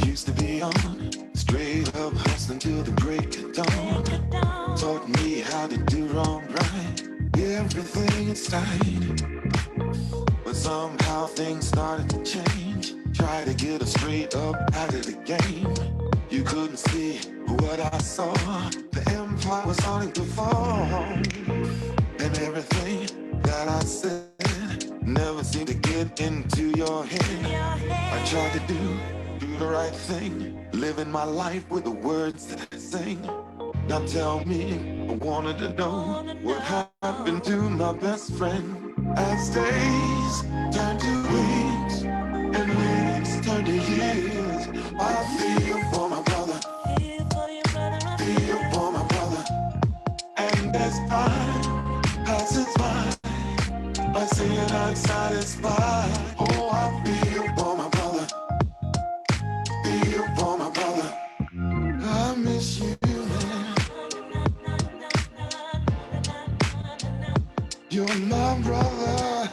Used to be on, straight up hustling till the break of dawn. Taught me how to do wrong right, everything inside. But somehow things started to change. Tried to get us straight up out of the game. You couldn't see what I saw. The empire was starting to fall. And everything that I said never seemed to get into your head. I tried to do the right thing, living my life with the words that I sing. Now tell me, I wanted to know what happened to my best friend. As days turn to weeks and weeks turn to years, I feel for my brother, feel for my brother. And as time passes by, I see it unsatisfied. Oh, I feel for my brother, feel for my brother. I miss you, man. You're my brother.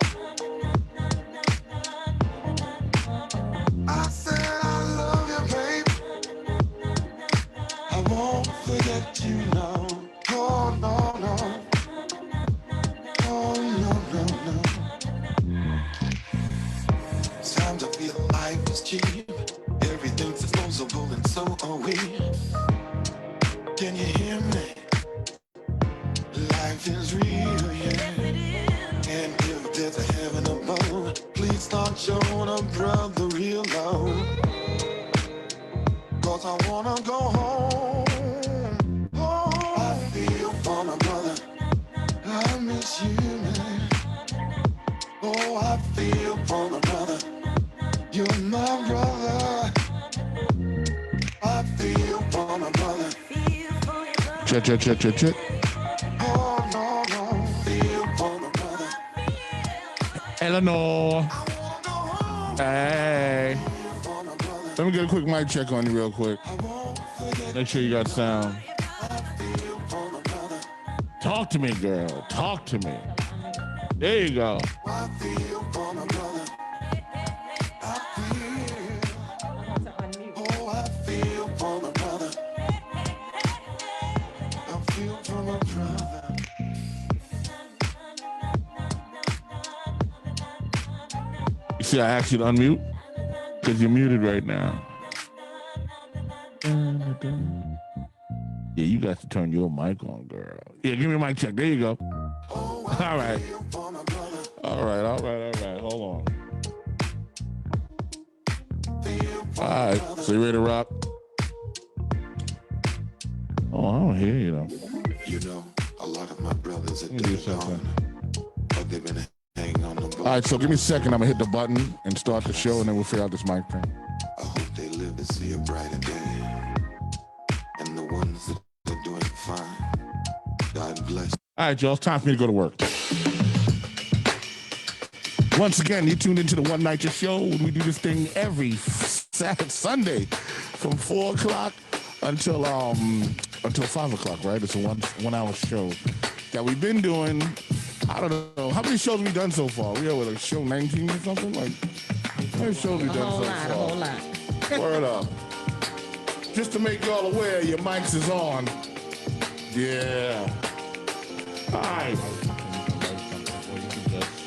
I said I love you, babe. I won't forget you now. Oh, no, no. Oh, no, no, no. Sometimes I feel life is cheap. Everything's disposable and so are we. Can you hear me? Life is real, yeah. And if there's a heaven above, please start showing a brother real love. Cause I wanna go home. Oh, I feel for my brother. I miss you, man. Oh, I feel for my brother. You're my brother. I feel for my brother. Check. Oh, no, no. Feel for my brother. Eleanor. Hey. For my brother. Let me get a quick mic check on you real quick. I won't forget. Make sure you got sound. I feel for my brother. Talk to me, girl. Talk to me. There you go. I feel for my brother. I feel. Oh, I feel for my brother. I feel for my brother. You see, I asked you to unmute because you're muted right now. Yeah, you got to turn your mic on, girl. Yeah, give me a mic check. There you go. All right. All right. Hold on. All right. So you ready to rock? Oh, I don't hear you though. You know, a lot of my brothers are Let me do dead something. gone, but they've been hanging on the boat. All right, so give me a second. I'm gonna hit the button and start the show, and then we'll figure out this mic thing. I hope they live to see a brighter day. And the ones that are doing fine, God bless. All right, y'all, it's time for me to go to work. Once again, you tuned into the One Night Show. We do this thing every Saturday, Sunday from 4 o'clock until 5 o'clock, right? It's a one hour show that we've been doing. I don't know. How many shows have we done so far? We are with like show 19 or something? Like, how many shows have we done so far? A whole lot. Word up. Just to make y'all aware, your mics is on. Yeah. All right.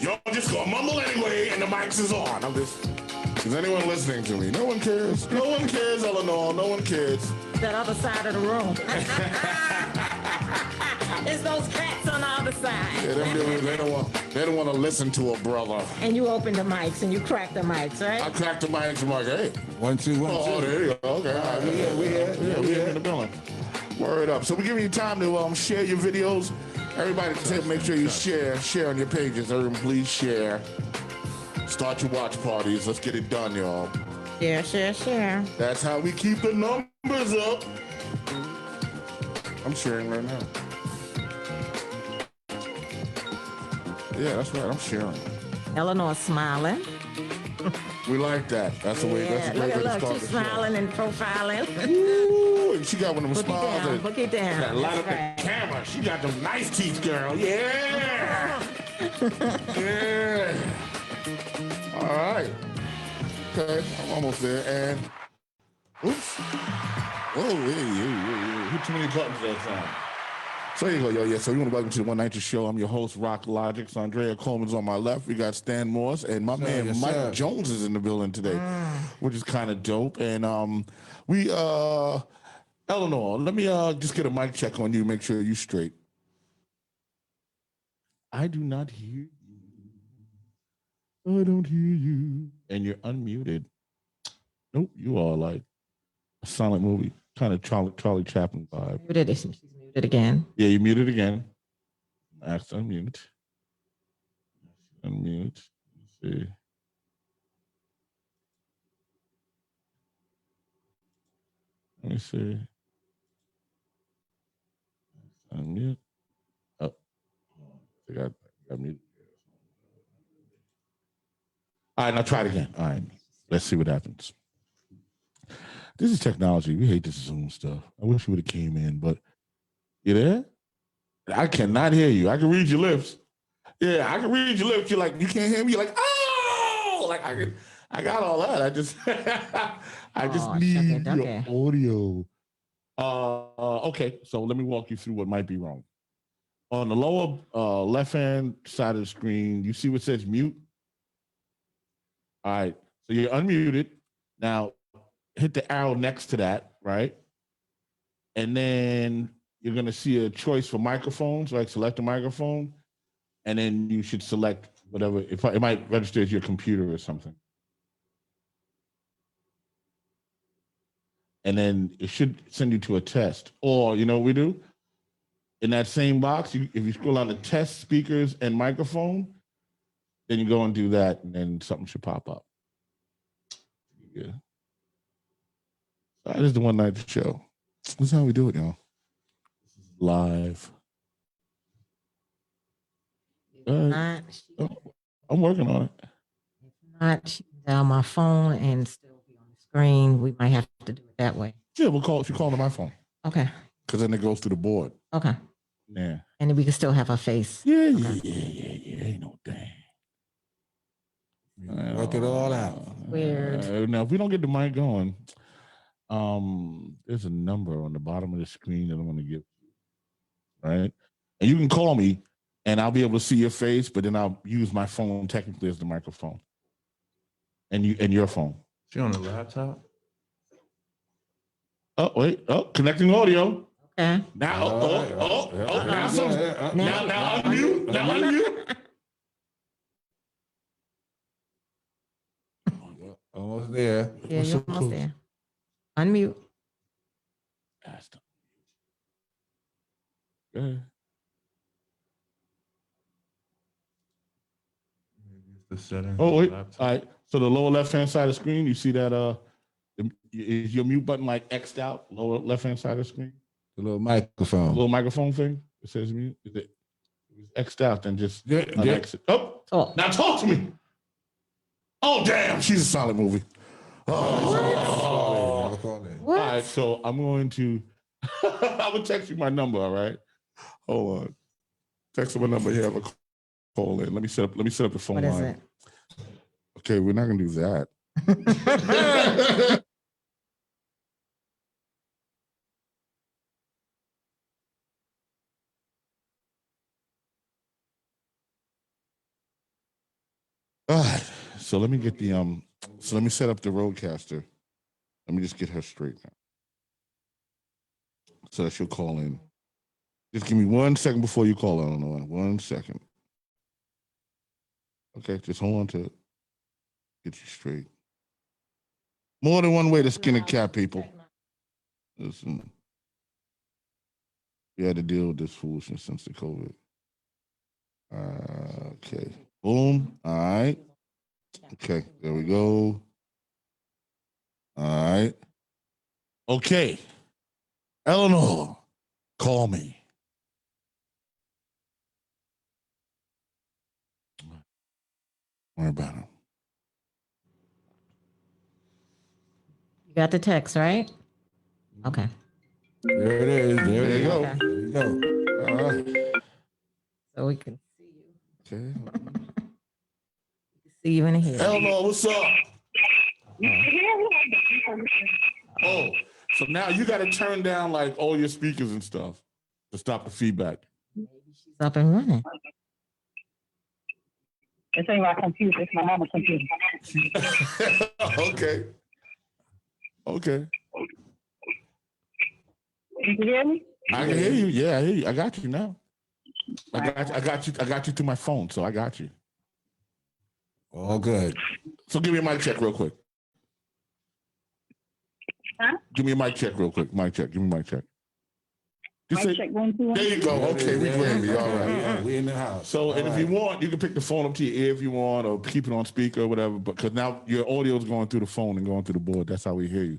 Y'all just gonna mumble anyway, and the mics is on. Is anyone listening to me? No one cares. No one cares, Eleanor. No one cares. That other side of the room. It's those cats on the other side. Yeah, them dudes, they don't want to listen to a brother. And you open the mics and you crack the mics, right? I cracked the mics and I'm like, hey. 1, 2, 1, 2. Oh, there you go. Okay. All right. We here in the building. Word up. So we're giving you time to share your videos. Everybody, make sure you share on your pages. Everyone, please share. Start your watch parties. Let's get it done, y'all. Share. That's how we keep the numbers up. I'm sharing right now. Yeah, that's right. I'm sharing. Eleanor smiling. We like that. That's the way. That's a great way to start she's the smiling and profiling. Ooh, and she got one of them smiles. Book it down. Got a lot of right. the camera. She got them nice teeth, girl. Yeah. Yeah. All right. Okay, I'm almost there. And Oops. Oh, hey, hit too many buttons that time. So there you go, yo. Yeah, so you want to welcome to the One Night Show. I'm your host, Rock Logic. SAUNDREA Coleman's on my left. We got Stan Morse, and my man Mike Jones is in the building today, which is kind of dope. And we Eleanor, let me just get a mic check on you, make sure you're straight. I do not hear you. I don't hear you. And you're unmuted. Nope, you are like a silent movie, kind of Charlie Chaplin vibe. She's muted again. Yeah, you muted again. Ask unmute. Unmute. Let's see. Let me see. Unmute. Oh, I got muted. All right, now try it again. All right, let's see what happens. This is technology. We hate this Zoom stuff. I wish you would have came in, but you there? I cannot hear you. I can read your lips. Yeah, I can read your lips. You're like, you can't hear me. You're like, oh, like I got all that. I just need your audio. Okay, so let me walk you through what might be wrong. On the lower left-hand side of the screen, you see what says mute? All right, so you're unmuted. Now, hit the arrow next to that, right? And then you're gonna see a choice for microphones, like select a microphone, and then you should select whatever, it might register as your computer or something. And then it should send you to a test. Or, you know what we do? In that same box, if you scroll down to test speakers and microphone, then you go and do that, and then something should pop up. Yeah. That is the One Night Show. This is how we do it, y'all. Live. I'm working on it. If not, she can dial my phone and still be on the screen. We might have to do it that way. Yeah, we'll call. She called on my phone. Okay. Because then it goes through the board. Okay. Yeah. And then we can still have her face. Yeah, okay. Yeah. Ain't no thing. Work it all out. Weird. Now, if we don't get the mic going, there's a number on the bottom of the screen that I'm going to give you, right? And you can call me, and I'll be able to see your face, but then I'll use my phone technically as the microphone, and your phone. She on the laptop? Oh wait! Oh, connecting audio. Okay. Now, now unmute. Now unmute. Almost there. Yeah, you're almost there. Unmute. Good. The settings. Oh wait! All right. So the lower left-hand side of the screen, you see that? Is your mute button like X'd out? Lower left-hand side of the screen. The little microphone. The little microphone thing. It says mute. Is it X'd out? Then just exit. Oh, now talk to me. Oh damn! She's a solid movie. Oh. All right. So I'm going to. I will text you my number. All right. Hold on. Text my number here. Have a call in. Let me set up the phone line. What is it? Okay, we're not gonna do that. All right. So let me get the So let me set up the roadcaster. Let me just get her straight now, so that she'll call in. Just give me 1 second before you call, Eleanor. 1 second. Okay, just hold on to it. Get you straight. More than one way to skin a cat, people. Listen, we had to deal with this foolishness since the COVID. Okay. Boom. All right. Okay, there we go. All right. Okay. Eleanor, call me. Don't worry about it. You got the text, right? Okay. There it is. There you go. Okay. There you go. All right. So we can see you. Okay. See you in here. Eleanor, what's up? Oh, so now you got to turn down like all your speakers and stuff to stop the feedback. Maybe she's up and running. This ain't my computer. It's my mama's computer. Okay. Okay. You can hear me? I can hear you. Yeah, I hear you. I got you now. I got you through my phone, so I got you. All good. So give me a mic check real quick. Huh? Give me a mic check real quick. Mic check. Give me a mic check. Just Mic say- check 1 2 1. There you go. Okay, we gravy. All right. Yeah, we in the house. So, and All if you right. want, you can pick the phone up to your ear if you want, or keep it on speaker or whatever. But because now your audio is going through the phone and going through the board, that's how we hear you.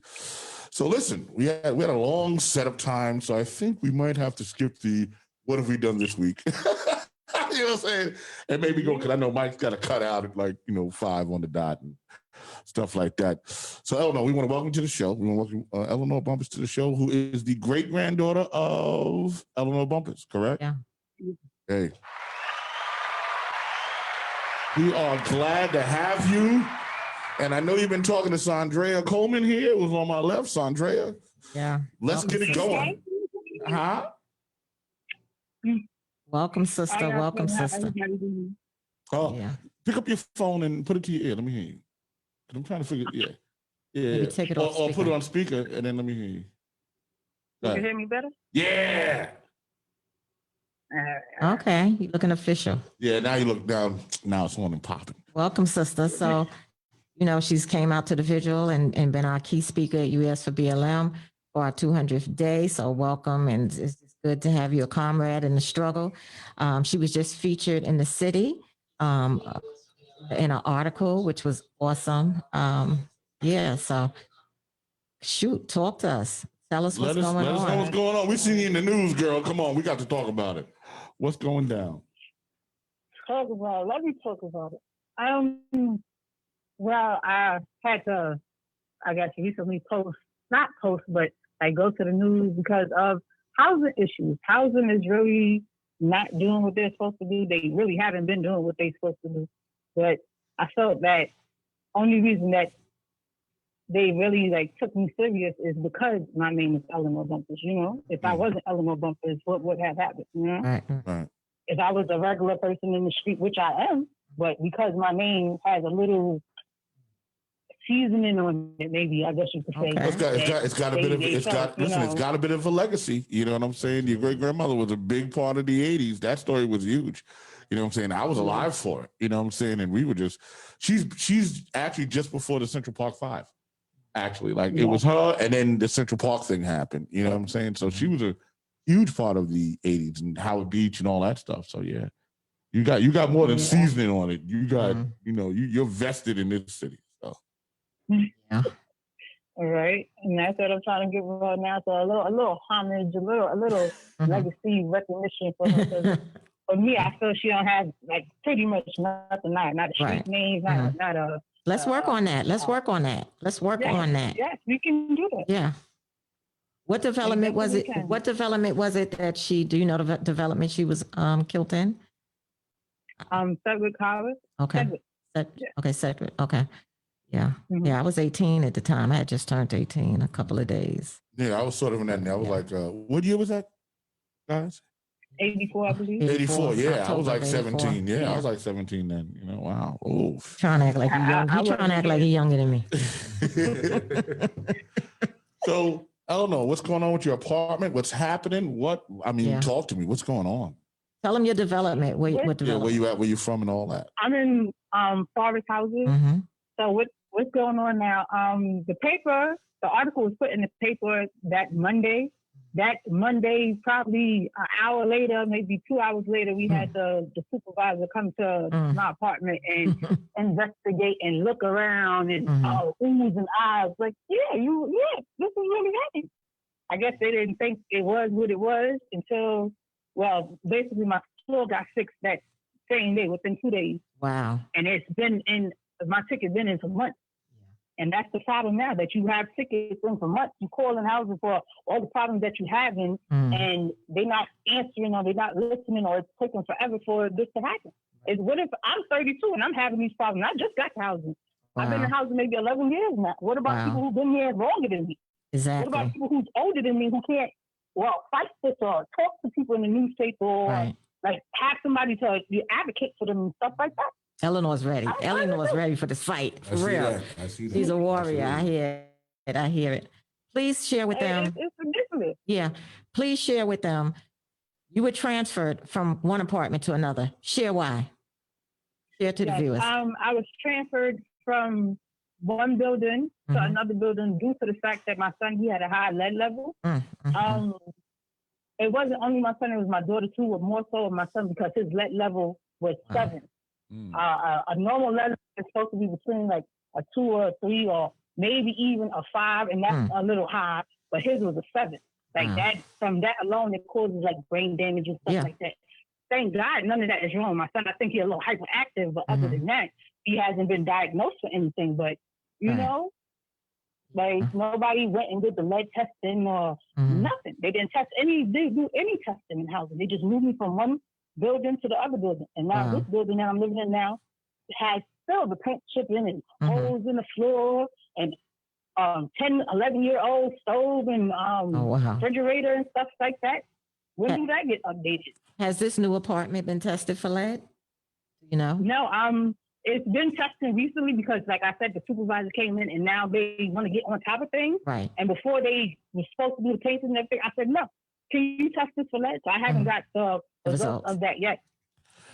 So, listen, we had a long setup time, so I think we might have to skip the "What have we done this week?" You know what I'm saying? And maybe go because I know Mike's got to cut out at 5 on the dot and stuff like that. So, Eleanor, we want to welcome you to the show. We want to welcome Eleanore Bumpurs to the show, who is the great granddaughter of Eleanore Bumpurs, correct? Yeah. Hey. We are glad to have you. And I know you've been talking to SAUNDREA Coleman here. It was on my left, SAUNDREA. Yeah. Let's get it going. Huh? Welcome, sister. Welcome, sister. Oh, Yeah. pick up your phone and put it to your ear. Let me hear you. I'm trying to figure. Yeah. Maybe take it off or put speaker. it on speaker and then let me hear you. Go You can ahead. hear me better? Yeah. Okay. You looking official. Yeah. Now you look down. Now it's on and popping. Welcome, sister. So, she's came out to the vigil and been our key speaker at US for BLM for our 200th day. So welcome. And it's good to have you a comrade in the struggle. She was just featured in the city in an article, which was awesome. Yeah. So shoot, talk to us. Tell us what's going Let us know on. what's going on. We seen you in the news, girl. Come on. We got to talk about it. What's going down? Talk about it. Let me talk about it. Well, I had to, I got to recently but I go to the news because of housing issues. Housing is really not doing what they're supposed to do. They really haven't been doing what they're supposed to do. But I felt that only reason that they really took me serious is because my name is Eleanore Bumpurs. If I wasn't Eleanore Bumpurs, what would have happened? Right. If I was a regular person in the street, which I am, but because my name has a little seasoning on it, maybe I guess you could say. Okay. It's got a bit of a legacy. You know what I'm saying? Your great grandmother was a big part of the '80s. That story was huge. You know what I'm saying? I was alive for it. You know what I'm saying? And we were she's actually just before the Central Park 5. Actually, it was her, and then the Central Park thing happened. You know what I'm saying? So she was a huge part of the '80s and Howard Beach and all that stuff. So yeah, you got more than seasoning on it. You got you're vested in this city. So Yeah. All right, and that's what I'm trying to give her now. So a little homage, a little legacy recognition for her. 'Cause for me, I feel she don't have pretty much nothing. Not a street Right. name, not a. Let's work on that. Let's work on that. Yes, we can do that. Yeah. What development was it? definitely can. What development was it that do you know the development she was killed in? Sedgwick College. Okay. Sedgwick. Okay, Cedric. Okay. Yeah. Mhm. Yeah, I was 18 at the time. I had just turned 18 a couple of days. yeah, I was sort of in that. I was what year was that, guys? 84, I believe. 84. Yeah, I was October of 17. 84. Yeah, I was 17 then. Wow. Oh. Trying to act like he's young. He's trying to act like he's younger than me. So I don't know what's going on with your apartment. What's happening? Yeah. Talk to me. What's going on? Tell them your development. What Yeah, development? where you at? Where you from and all that? I'm in Forest Houses. Mhm. So what's going on now? The article was put in the paper that Monday. That Monday, probably an hour later, maybe 2 hours later, we had the supervisor come to my apartment and investigate and look around and oohs and ahs. This is really happening. I guess they didn't think it was what it was until, basically my floor got fixed that same day, within 2 days. Wow. And my ticket's been in for months. And that's the problem now, that you have tickets in for months. You call in housing for all the problems that you're having, and they're not answering or they're not listening, or it's taking forever for this to happen. What if I'm 32 and I'm having these problems? I just got to housing. I've been in housing maybe 11 years now. What about people who've been here longer than me? Exactly. What about people who's older than me who can't, fight this or talk to people in the newspaper or Right. like have somebody to advocate for them and stuff like that? Eleanor's ready. Eleanor's ready for this fight. For real. I see that. She's a warrior. I Absolutely. hear it. I hear it. Please share with them. It's ridiculous. Yeah. Please share with them. You were transferred from one apartment to another. Share why. Share to the viewers. I was transferred from one building to another building due to the fact that my son, he had a high lead level. It wasn't only my son, it was my daughter too, but more so my son because his lead level was 7. A normal lead is supposed to be between like a 2 or a 3 or maybe even a 5, and that's a little high, but his was a 7. Like that, from that alone, it causes like brain damage and stuff like that. Thank God, none of that is wrong. My son, I think he's a little hyperactive, but other than that, he hasn't been diagnosed for anything. But, you know, like nobody went and did the lead testing or nothing. They didn't do any testing in housing. They just moved me from one building to the other building. And now this building that I'm living in now has still the paint chipping and holes in the floor and 10, 11-year-old stove and refrigerator and stuff like that. When do that get updated? Has this new apartment been tested for lead? You know? No, it's been tested recently because, like I said, the supervisor came in and now they want to get on top of things. Right. And before they were supposed to do the painting and everything, I said, no, can you test this for lead? So I haven't got the results of that yet.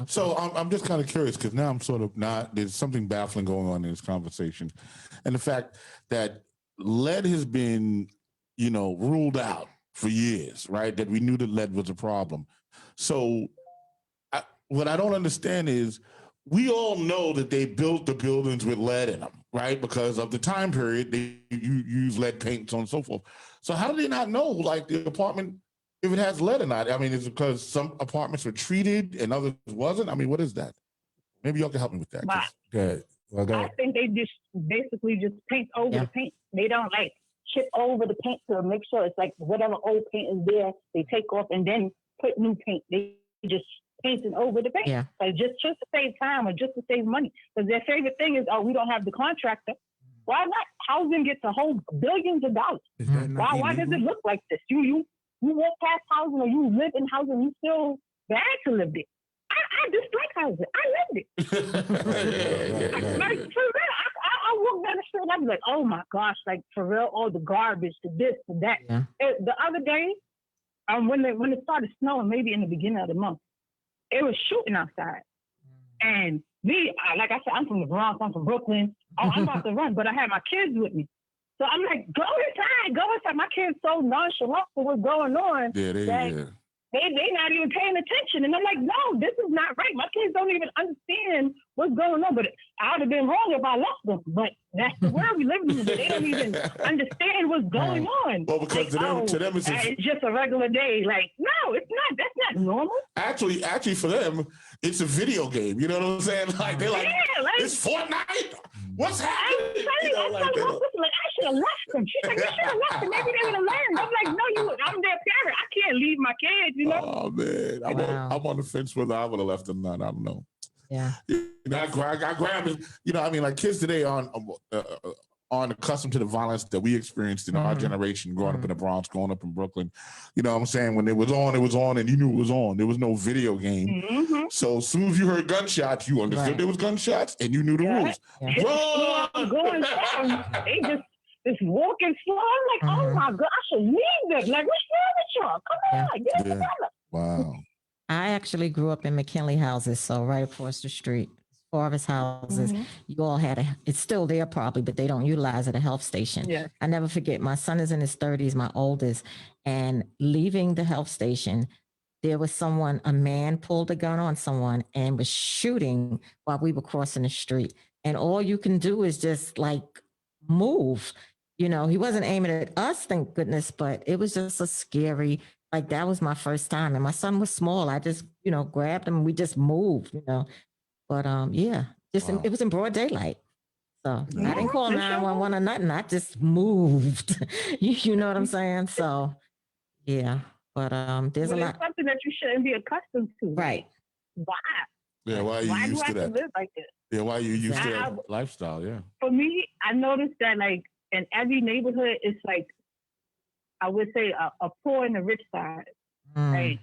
So I'm just kind of curious because now I'm sort of there's something baffling going on in this conversation. And the fact that lead has been, ruled out for years, right? That we knew that lead was a problem. So what I don't understand is we all know that they built the buildings with lead in them, right? Because of the time period, they use lead paint and so on and so forth. So how do they not know, like, the apartment, if it has lead or not? I mean, is it because some apartments were treated and others wasn't? I mean, what is that? Maybe y'all can help me with that. Good. Well, I think they just basically just paint over the paint. They don't like chip over the paint to make sure it's like whatever old paint is there, they take off and then put new paint. They just painting over the paint. Like just to save time or just to save money. Because their favorite thing is, we don't have the contractor. Why not? Housing gets a whole billions of dollars. Why does it look like this? You walk past housing or you live in housing, you feel bad to live there. I dislike housing. I lived it. Like, for real, I walk down the street and I'd be like, oh my gosh, like for real, all the garbage, to this, to that. The other day, when it started snowing, maybe in the beginning of the month, it was shooting outside. And me, like I said, I'm from the Bronx, I'm from Brooklyn. I'm about to run, but I had my kids with me. So I'm like, go inside. My kids so nonchalant for what's going on. They not even paying attention. And I'm like, no, this is not right. My kids don't even understand what's going on. But I would have been wrong if I left them. But that's the world we live in. They don't even understand what's going on. Well, because to them it's just a regular day. Like, no, it's not. That's not normal. Actually, for them, it's a video game. You know what I'm saying? Like they're like, it's Fortnite. What's happening? I should have left them. She's like, you should have left them. Maybe they would have learned. I'm like, no, I'm their parent. I can't leave my kids, you know? Oh, man. I'm on the fence whether I would have left them or not. I don't know. Yeah. I grabbed it. Like kids today aren't accustomed to the violence that we experienced in our generation, growing up in the Bronx, growing up in Brooklyn. You know what I'm saying? When it was on, and you knew it was on. There was no video game. So as soon as you heard gunshots, you understood there was gunshots, and you knew the rules. Run! Going down. They just walking slow. I'm like, oh my God, I should leave them. Like, what's wrong with y'all? Come on, get it together. Wow. I actually grew up in McKinley houses, so right across the street. Farthest houses, you all had it's still there probably, but they don't utilize it, a health station. I never forget, my son is in his 30s, my oldest, and leaving the health station, there was a man pulled a gun on someone and was shooting while we were crossing the street. And all you can do is just like move. He wasn't aiming at us, thank goodness, but it was just a scary, like that was my first time. And my son was small. I just, grabbed him and we just moved, But it was in broad daylight. So I didn't call 911 or nothing. I just moved. you know what I'm saying? So yeah. But there's a lot. It's something that you shouldn't be accustomed to. Right. Why? Yeah, why are you used to that? Live like this? Yeah, why are you used to that lifestyle? Yeah. For me, I noticed that like in every neighborhood, it's like I would say a poor and a rich side. Mm. Right?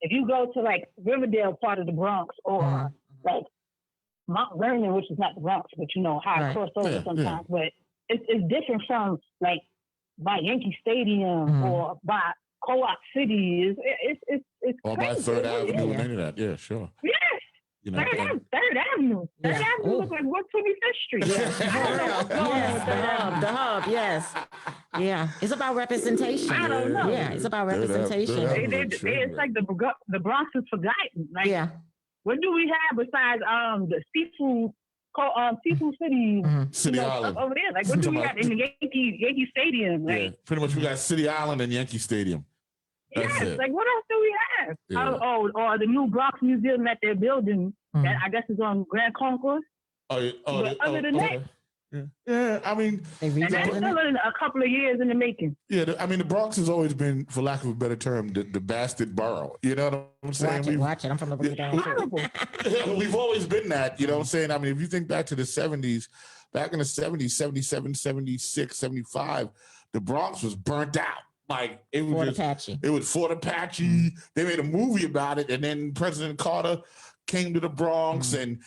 If you go to like Riverdale part of the Bronx or like Mount Vernon, which is not the Bronx, but you know how it cross over sometimes, but it's different from like by Yankee Stadium or by Co-op City. It's or crazy. by Third Avenue and any of that. Yeah, sure. Yes. You know, Third Avenue. Third Avenue looks like 125th Street. Yes, the hub, yes. Yeah, it's about representation. I don't know. Yeah, it's about representation. It's like the Bronx is forgotten. Like, what do we have besides the seafood city? City Island over there. Like, what do we have in the Yankee Stadium? Like, yeah, pretty much we got City Island and Yankee Stadium. Yes, like what else do we have? Yeah. Or the new Bronx Museum that they're building that I guess is on Grand Concourse. Other than that. Yeah, I mean, and that's still in a couple of years in the making. Yeah, I mean, the Bronx has always been, for lack of a better term, the bastard borough. You know what I'm saying? Watch it. I'm from the Boogie We've always been that. You know what I'm saying? I mean, if you think back to the 70s, back in the 70s, 77, 76, 75, the Bronx was burnt out. Like it was Fort Apache. They made a movie about it, and then President Carter came to the Bronx and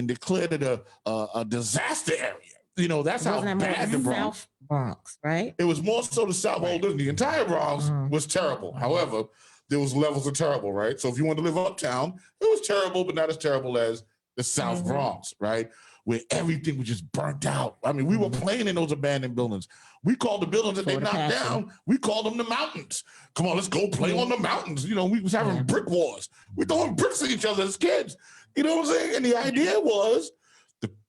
declared it a disaster area. You know, that's how bad the Bronx. South Bronx, right? It was more so the South. Well, the entire Bronx was terrible. However, there was levels of terrible, right? So if you want to live uptown, it was terrible, but not as terrible as the South Bronx, right? Where everything was just burnt out. I mean, we were playing in those abandoned buildings. We called the buildings that they knocked down, we called them the mountains. Come on, let's go play on the mountains. You know, we was having brick wars. We throwing bricks at each other as kids. You know what I'm saying? And the idea was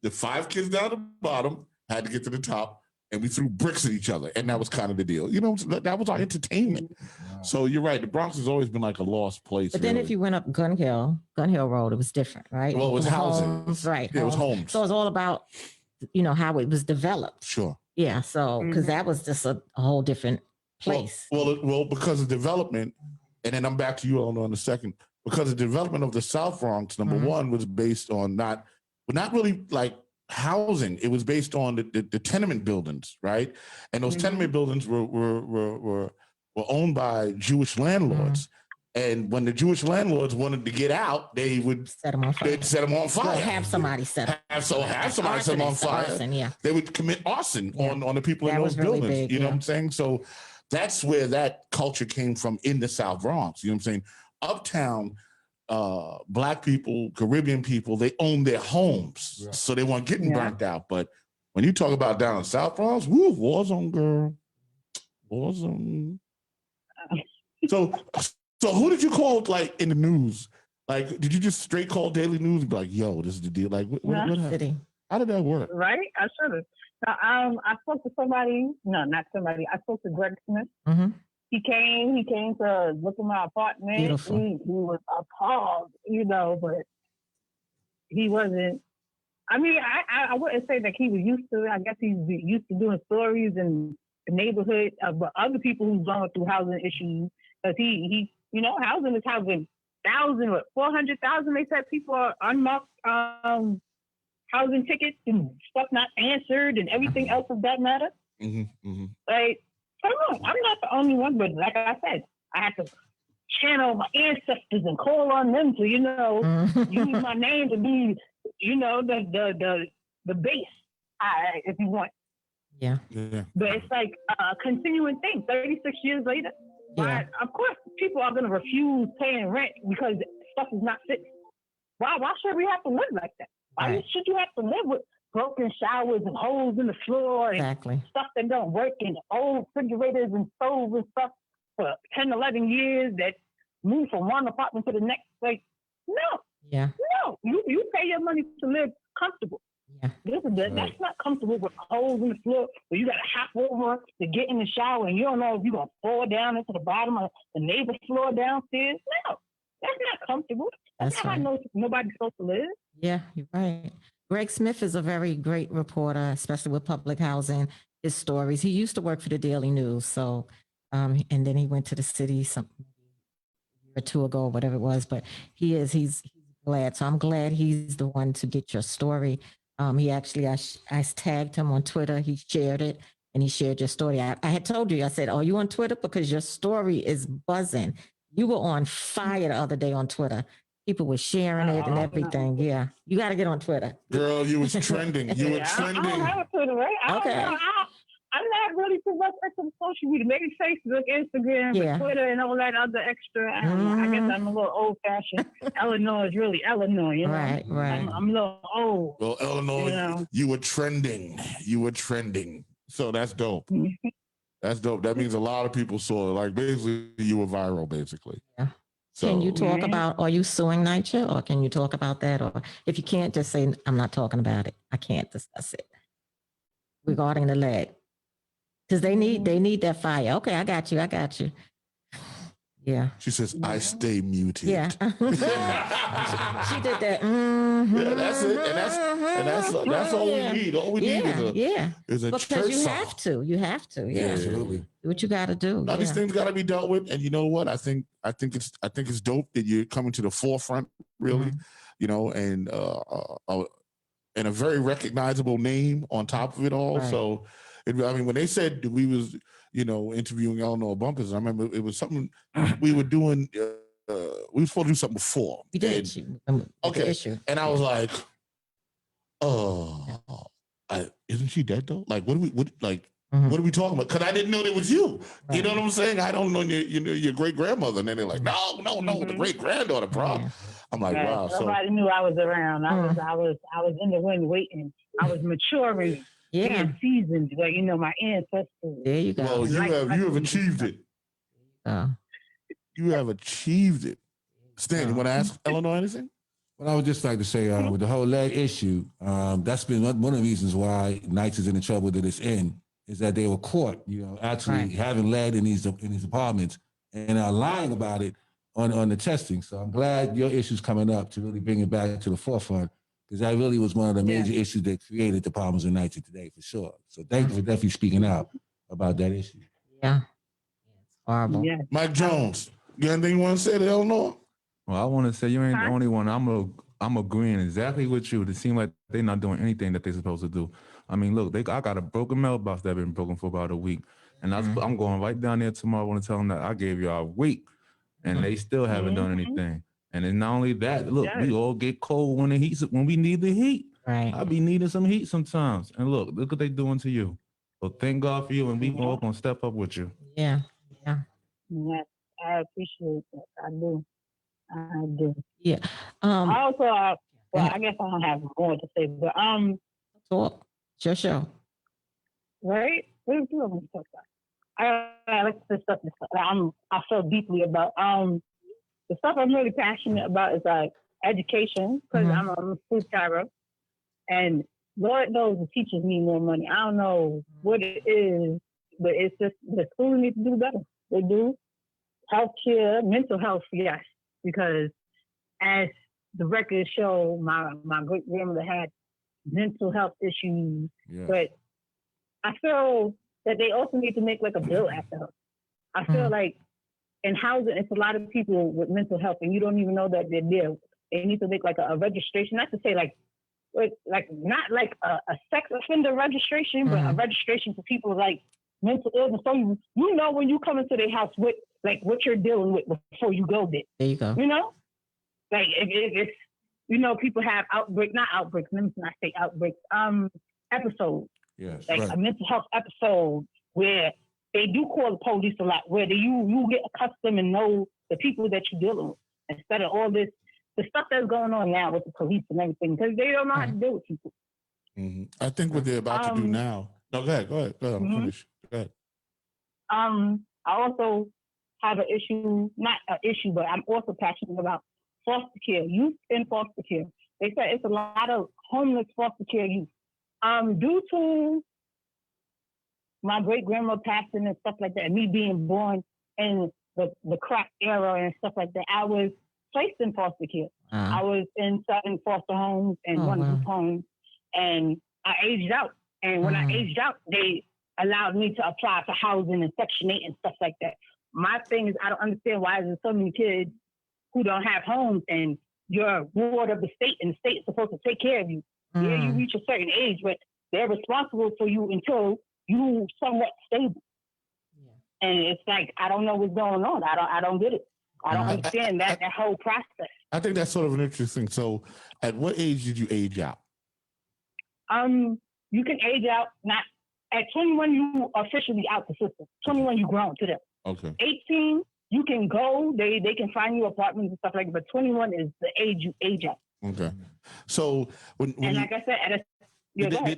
the 5 kids down the bottom had to get to the top, and we threw bricks at each other. And that was kind of the deal. You know, that was our entertainment. Wow. So you're right. The Bronx has always been like a lost place. But then if you went up Gun Hill Road, it was different, right? Well, it was housing. Homes, right. Yeah, it was homes. So it's all about, you know, how it was developed. Sure. Yeah. So, because that was just a whole different place. Well, because of development, and then I'm back to you, Eleanor, in a second. Because the development of the South Bronx, number one, was based on not really like housing. It was based on the tenement buildings, right? And those tenement buildings were owned by Jewish landlords. And when the Jewish landlords wanted to get out, they would set them on fire. They'd set them on fire. Well, have somebody set them. Have somebody set them on fire. Arson, yeah. They would commit arson on the people in those buildings. Really big, you know what I'm saying? So that's where that culture came from in the South Bronx. You know what I'm saying? Uptown, Black people, Caribbean people, they own their homes. Yeah. So they weren't getting burnt out. But when you talk about down in South Bronx, woo, war zone, girl. War zone. So who did you call, like, in the news? Like, did you just straight call Daily News and be like, yo, this is the deal? Like, what happened? How did that work? Right? I should have. I spoke to somebody. No, not somebody. I spoke to Greg Smith. He came to look at my apartment. He was appalled, you know, but he wasn't. I mean, I wouldn't say that he was used to it. I guess he's used to doing stories in the neighborhood of other people who's going through housing issues. Because he you know, housing is housing 400,000. They said people are unmarked housing tickets and stuff not answered and everything else of that matter. Like, I'm not the only one, but like I said, I had to channel my ancestors and call on them to, you know, use my name to be, you know, the base, if you want. Yeah. But it's like a continuing thing. 36 years later, of course, people are going to refuse paying rent because stuff is not fixed. Why should we have to live like that? Why should you have to live with broken showers and holes in the floor and stuff that don't work and old refrigerators and stoves and stuff for 10, 11 years that move from one apartment to the next? Like, no. No. You pay your money to live comfortable. That's not comfortable with holes in the floor where you got to hop over to get in the shower and you don't know if you're going to fall down into the bottom of the neighbor's floor downstairs. No, that's not comfortable. That's not how nobody's supposed to live. Yeah, you're right. Greg Smith is a very great reporter, especially with public housing, his stories. He used to work for the Daily News. So, and then he went to the city a year or two ago, whatever it was, but he's glad. So I'm glad he's the one to get your story. He actually, I tagged him on Twitter. He shared it and he shared your story. I had told you, I said, are you on Twitter? Because your story is buzzing. You were on fire the other day on Twitter. People were sharing it and everything. Yeah. You got to get on Twitter. Girl, you was trending. You were I trending. don't have a Twitter, right? Okay. I'm not really too much into social media. Maybe Facebook, Instagram, Yeah. but Twitter, and all that other extra. I don't know. I guess I'm a little old fashioned. Eleanor is really Eleanor, you know. Right. I'm a little old. Well, Eleanor, You know. you were trending. You were trending. So that's dope. That's dope. That means a lot of people saw it. Like basically, you were viral, basically. Yeah. So, Can you talk about, are you suing NYCHA, or can you talk about that? Or if you can't, just say, I'm not talking about it. I can't discuss it regarding the lead. Because they need that fire. Okay, I got you. Yeah. She says, I stay muted. Yeah. she did that. Yeah, that's it. And that's all we need. All we need is a because church you song. You have to. Yeah. Absolutely. Do what you got to do. Now, these things got to be dealt with. And you know what? I think it's dope that you're coming to the forefront, really, you know, and a very recognizable name on top of it all. Right. So, I mean, when they said we was, you know, interviewing Eleanore Bumpurs, I remember it was something we were doing. We were supposed to do something before. You did. Okay. Issue. And I was like, isn't she dead though? Like, what are we talking about? Because I didn't know it was you. Right. You know what I'm saying? I don't know your great grandmother. And then they're like, no, the great granddaughter, bro. Yeah. I'm like, wow. Nobody knew I was around. I was in the wind waiting. I was maturing. Being seasoned, like, you know, my ancestors. There you go. Well, you have achieved it. You have achieved it. Stan, you want to ask Eleanor anything? Well, I would just like to say, with the whole leg issue, that's been one of the reasons why Knights is in the trouble that it's in, is that they were caught, you know, actually having lead in these apartments and are lying about it on the testing. So I'm glad your issue's coming up to really bring it back to the forefront, because that really was one of the major issues that created the problems in Knights today, for sure. So thank you for definitely speaking out about that issue. Yeah. It's horrible. Yeah. Mike Jones, you got anything you want to say to Eleanor? Well, I want to say you ain't the only one. I'm agreeing exactly with you. It seems like they're not doing anything that they're supposed to do. I mean, look, I got a broken mailbox that's been broken for about a week. And I'm going right down there tomorrow. I want to tell them that I gave you a week, and they still haven't done anything. And it's not only that, look, we all get cold when we need the heat. Right. I be needing some heat sometimes. And look what they doing to you. So thank God for you, and we all gonna step up with you. Yeah. Yes, I appreciate that. I do. Yeah. Also, I guess I don't have more to say, but talk. Show. Right? What do you want to talk about? I like this stuff I feel deeply about. The stuff I'm really passionate about is like education, because I'm a food tyro, and Lord knows the teachers need more money. I don't know what it is, but it's just the schools need to do better. They do. Healthcare, mental health, yes, because as the records show, my great grandmother had mental health issues, but I feel that they also need to make like a bill after her. I feel like in housing, it's a lot of people with mental health, and you don't even know that they're there. They need to make like a registration, not to say like not like a sex offender registration, but a registration for people like mental illness. So you know when you come into their house what you're dealing with before you go there. There you go. You know, like if it's, you know, people have not outbreaks. Let me not say outbreaks. Episodes. Yes. Like a mental health episode where they do call the police a lot, where you get accustomed and know the people that you're dealing with, instead of all this, the stuff that's going on now with the police and everything, because they don't know how to deal with people. I think what they're about to do now. No, go ahead. I'm finished. Go ahead. I also have an issue, not an issue, but I'm also passionate about foster care, youth in foster care. They said it's a lot of homeless foster care youth. Due to my great grandma passing and stuff like that, and me being born in the crack era and stuff like that, I was placed in foster care. I was in 7 foster homes and one group home, and I aged out. And when I aged out, they allowed me to apply for housing and Section 8 and stuff like that. My thing is, I don't understand why there's so many kids who don't have homes, and you're ward of the state, and the state is supposed to take care of you. Yeah, you reach a certain age, but they're responsible for you until you somewhat stable. And it's like, I don't know what's going on. I don't get it. I don't understand that whole process. I think that's sort of an interesting. So at what age did you age out? You can age out, not at 21, you officially out the system. 21, you grown to them. Okay. 18, you can go, they can find you apartments and stuff like that, but 21 is the age you age out. Okay. So when and like I said,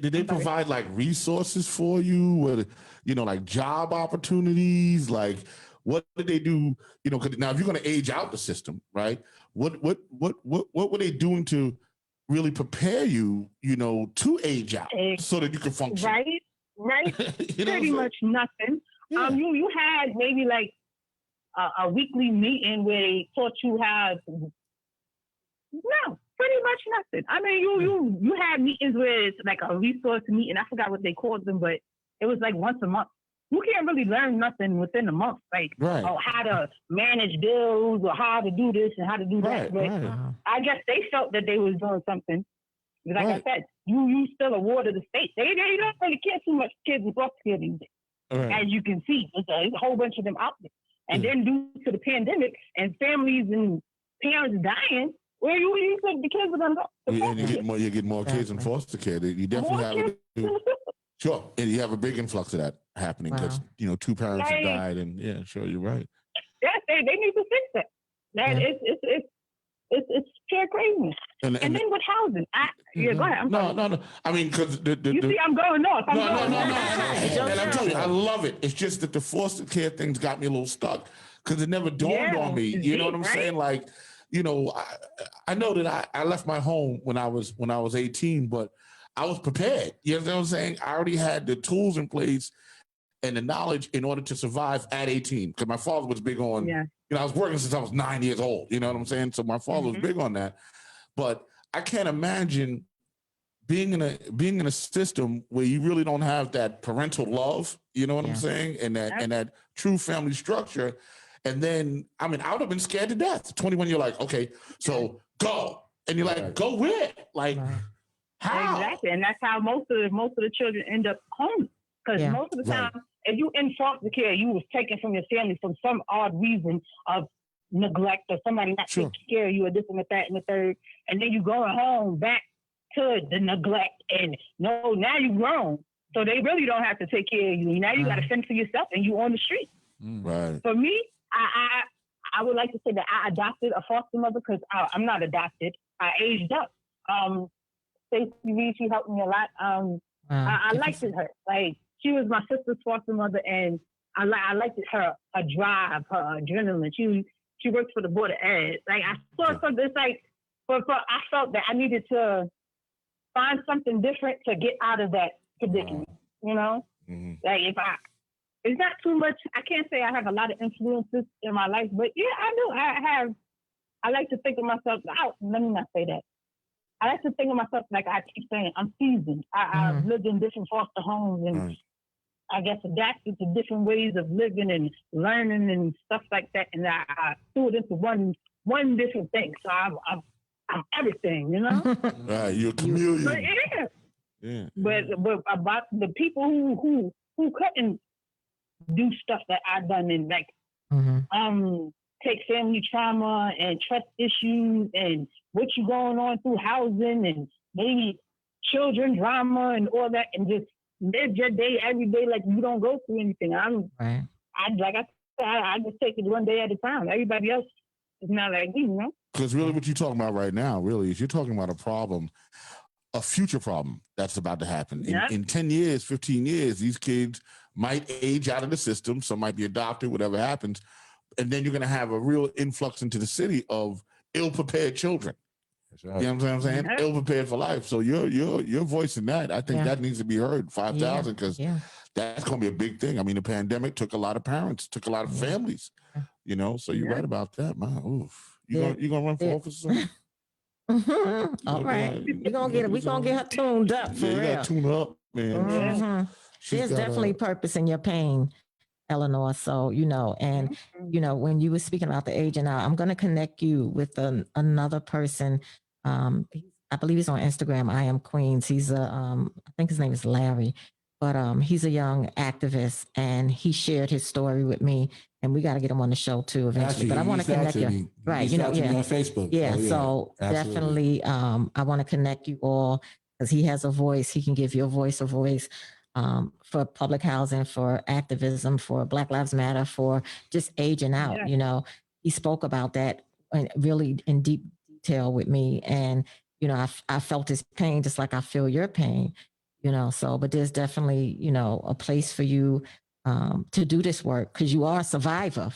did they provide like resources for you, or, you know, like job opportunities? Like, what did they do? You know, because now if you're going to age out the system, right? What were they doing to really prepare you, you know, to age out so that you can function? Right. Pretty much nothing. Yeah. You had maybe like a weekly meeting where they taught you how to. No, pretty much nothing. I mean, you had meetings where it's like a resource meeting. I forgot what they called them, but it was like once a month. You can't really learn nothing within a month, like how to manage bills or how to do this and how to do that. But I guess they felt that they was doing something. Like I said, you still a ward of the state. They don't really care too much kids with foster care these days. As you can see, there's a whole bunch of them out there. And then due to the pandemic and families and parents dying, well, you said the kids are going to go. And you get more kids in foster care. You definitely have sure. And you have a big influx of that happening because, you know, 2 parents have died. And sure, you're right. Yes, they need to fix that. It's pure craziness. And then with housing, go ahead. No. I mean, because you see, I'm going off. No. And I'm telling you, I love it. It's just that the foster care things got me a little stuck because it never dawned on me. You know what I'm saying? Like, you know, I know that I left my home when I was 18, but I was prepared. You know what I'm saying? I already had the tools in place and the knowledge in order to survive at 18. Because my father was big on, you know, I was working since I was 9 years old. You know what I'm saying? So my father was big on that. But I can't imagine being in a system where you really don't have that parental love. You know what I'm saying? And that true family structure. And then, I mean, I would have been scared to death. 21, you're like, okay, so go. And you're like, go where? Like, how? Exactly. And that's how most of the children end up home. Because most of the time, if you in foster care, you was taken from your family for some odd reason of neglect or somebody not taking care of you or this and that and the third. And then you going home back to the neglect. And now you grown. So they really don't have to take care of you. Now you got to fend for yourself and you on the street. Right. For me, I would like to say that I adopted a foster mother because I'm not adopted. I aged up. Stacey Reed, she helped me a lot. I liked her. Like, she was my sister's foster mother, and I liked her drive, her adrenaline. She worked for the Board of Ed. Like, I saw something. It's like, I felt that I needed to find something different to get out of that predicament. You know, like it's not too much. I can't say I have a lot of influences in my life, but yeah, I do. I like to think of myself. Let me not say that. I like to think of myself like I keep saying, I'm seasoned. I've lived in different foster homes and I guess adapted to different ways of living and learning and stuff like that. And I threw it into one different thing. So I'm everything, you know? Right, you're a chameleon. But about the people who couldn't do stuff that I've done and like take family trauma and trust issues and what you going on through housing and maybe children drama and all that and just live your day every day like you don't go through anything. I just take it one day at a time. Everybody else is not like me, you know? Because really what you're talking about right now really is you're talking about a future problem that's about to happen. In 10 years, 15 years, these kids might age out of the system. Some might be adopted, whatever happens. And then you're going to have a real influx into the city of ill-prepared children. That's right. You know what I'm saying? Ill-prepared for life. So you're voicing that. I think that needs to be heard, 5,000, because that's going to be a big thing. I mean, the pandemic took a lot of parents, took a lot of families, you know? So you're right about that, man. Oof. You gonna run for office? All right. We're gonna get her tuned up for real. You gotta tune up, man. There's definitely purpose in your pain, Eleanor. So, you know, and, you know, when you were speaking about the aging out, I'm going to connect you with another person. I believe he's on Instagram. I am Queens. He's I think his name is Larry. but he's a young activist, and he shared his story with me, and we got to get him on the show too eventually. Actually, But I he want to reached out connect to you, me. He right? reached You know, out to me yeah, on Facebook. yeah. Oh, So absolutely. definitely, I want to connect you all because he has a voice. He can give your voice a voice for public housing, for activism, for Black Lives Matter, for just aging out. Yeah. You know, he spoke about that really in deep detail with me, and you know, I felt his pain just like I feel your pain. You know, so but there's definitely, you know, a place for you to do this work because you are a survivor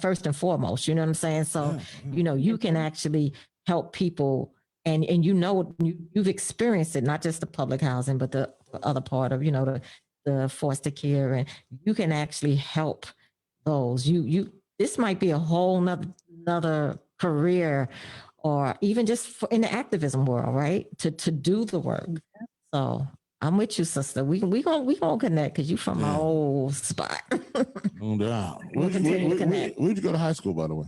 first and foremost. You know what I'm saying? So you know, you can actually help people, and you know, you've experienced it, not just the public housing, but the other part of, you know, the foster care, and you can actually help those. This might be a whole another career, or even just in the activism world, right? To do the work. So I'm with you, sister. We gonna connect because you from my old spot. No doubt. We'll continue to connect. Where'd you go to high school, by the way?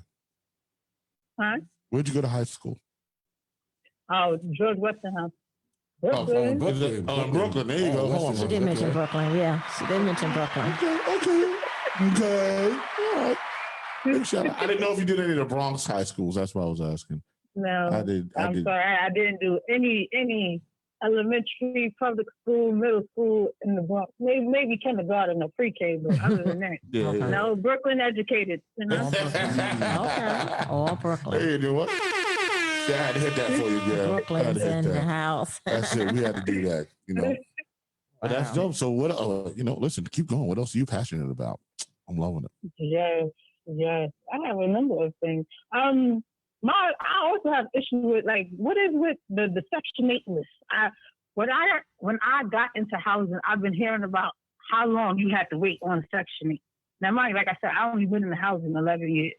Huh? Where'd you go to high school? Oh, George Westinghouse. Brooklyn. Brooklyn. Oh, Brooklyn. There you go. Hold on. She did mention Brooklyn. Yeah, she did mention Brooklyn. Okay. All right. Big shout out. I didn't know if you did any of the Bronx high schools. That's why I was asking. No, I did. I'm sorry. I didn't do any elementary, public school, middle school in the Bronx. Maybe kindergarten or pre-K, but other than that, no, Brooklyn educated. You know? Okay. All Brooklyn. Hey, you know what? Yeah, I had to hit that for you, girl. Brooklyn's in the house. That's it. We had to do that, you know. But that's dope. So what? You know, listen, keep going. What else are you passionate about? I'm loving it. Yes. I have a number of things. I also have issues with like what is with the Section 8 list. When I got into housing, I've been hearing about how long you had to wait on Section 8. Now, mind, like I said, I only been in the housing 11 years.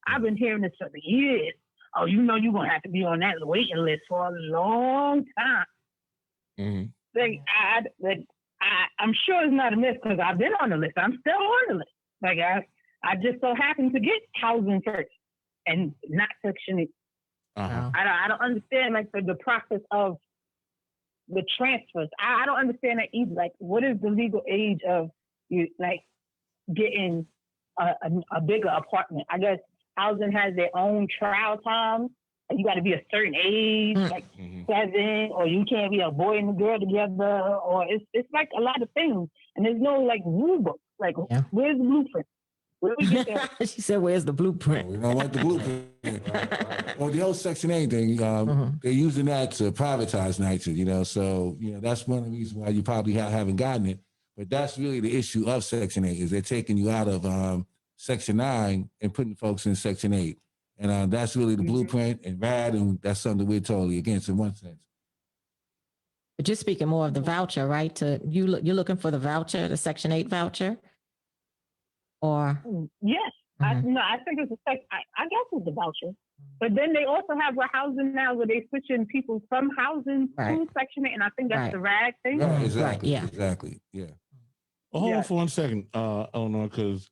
I've been hearing this for years. Oh, you know, you're gonna have to be on that waiting list for a long time. Like I'm sure it's not a myth because I've been on the list. I'm still on the list. Like I just so happen to get housing first and not Section 8. I don't understand like the process of the transfers. I don't understand that either. Like, what is the legal age of you like getting a bigger apartment? I guess housing has their own trial time. You got to be a certain age, like 7, or you can't be a boy and a girl together, or it's like a lot of things, and there's no like rule book. Like, where's the blueprint? Where do we get there? She said, "Where's the blueprint?" We don't want the blueprint. Well, the whole Section 8 thing, they're using that to privatize nights, you know. So, you know, that's one of the reasons why you probably haven't gotten it. But that's really the issue of Section 8 is they're taking you out of Section 9 and putting folks in Section 8. And that's really the blueprint and rad, and that's something we're totally against in one sense. But you're speaking more of the voucher, right? You're looking for the voucher, the Section 8 voucher? Or yes, I think it's I guess it's the voucher, but then they also have housing now where they switching people from housing to Section 8, and I think that's the RAG thing. Right, exactly. Yeah. Well, hold on for 1 second, Eleanor, because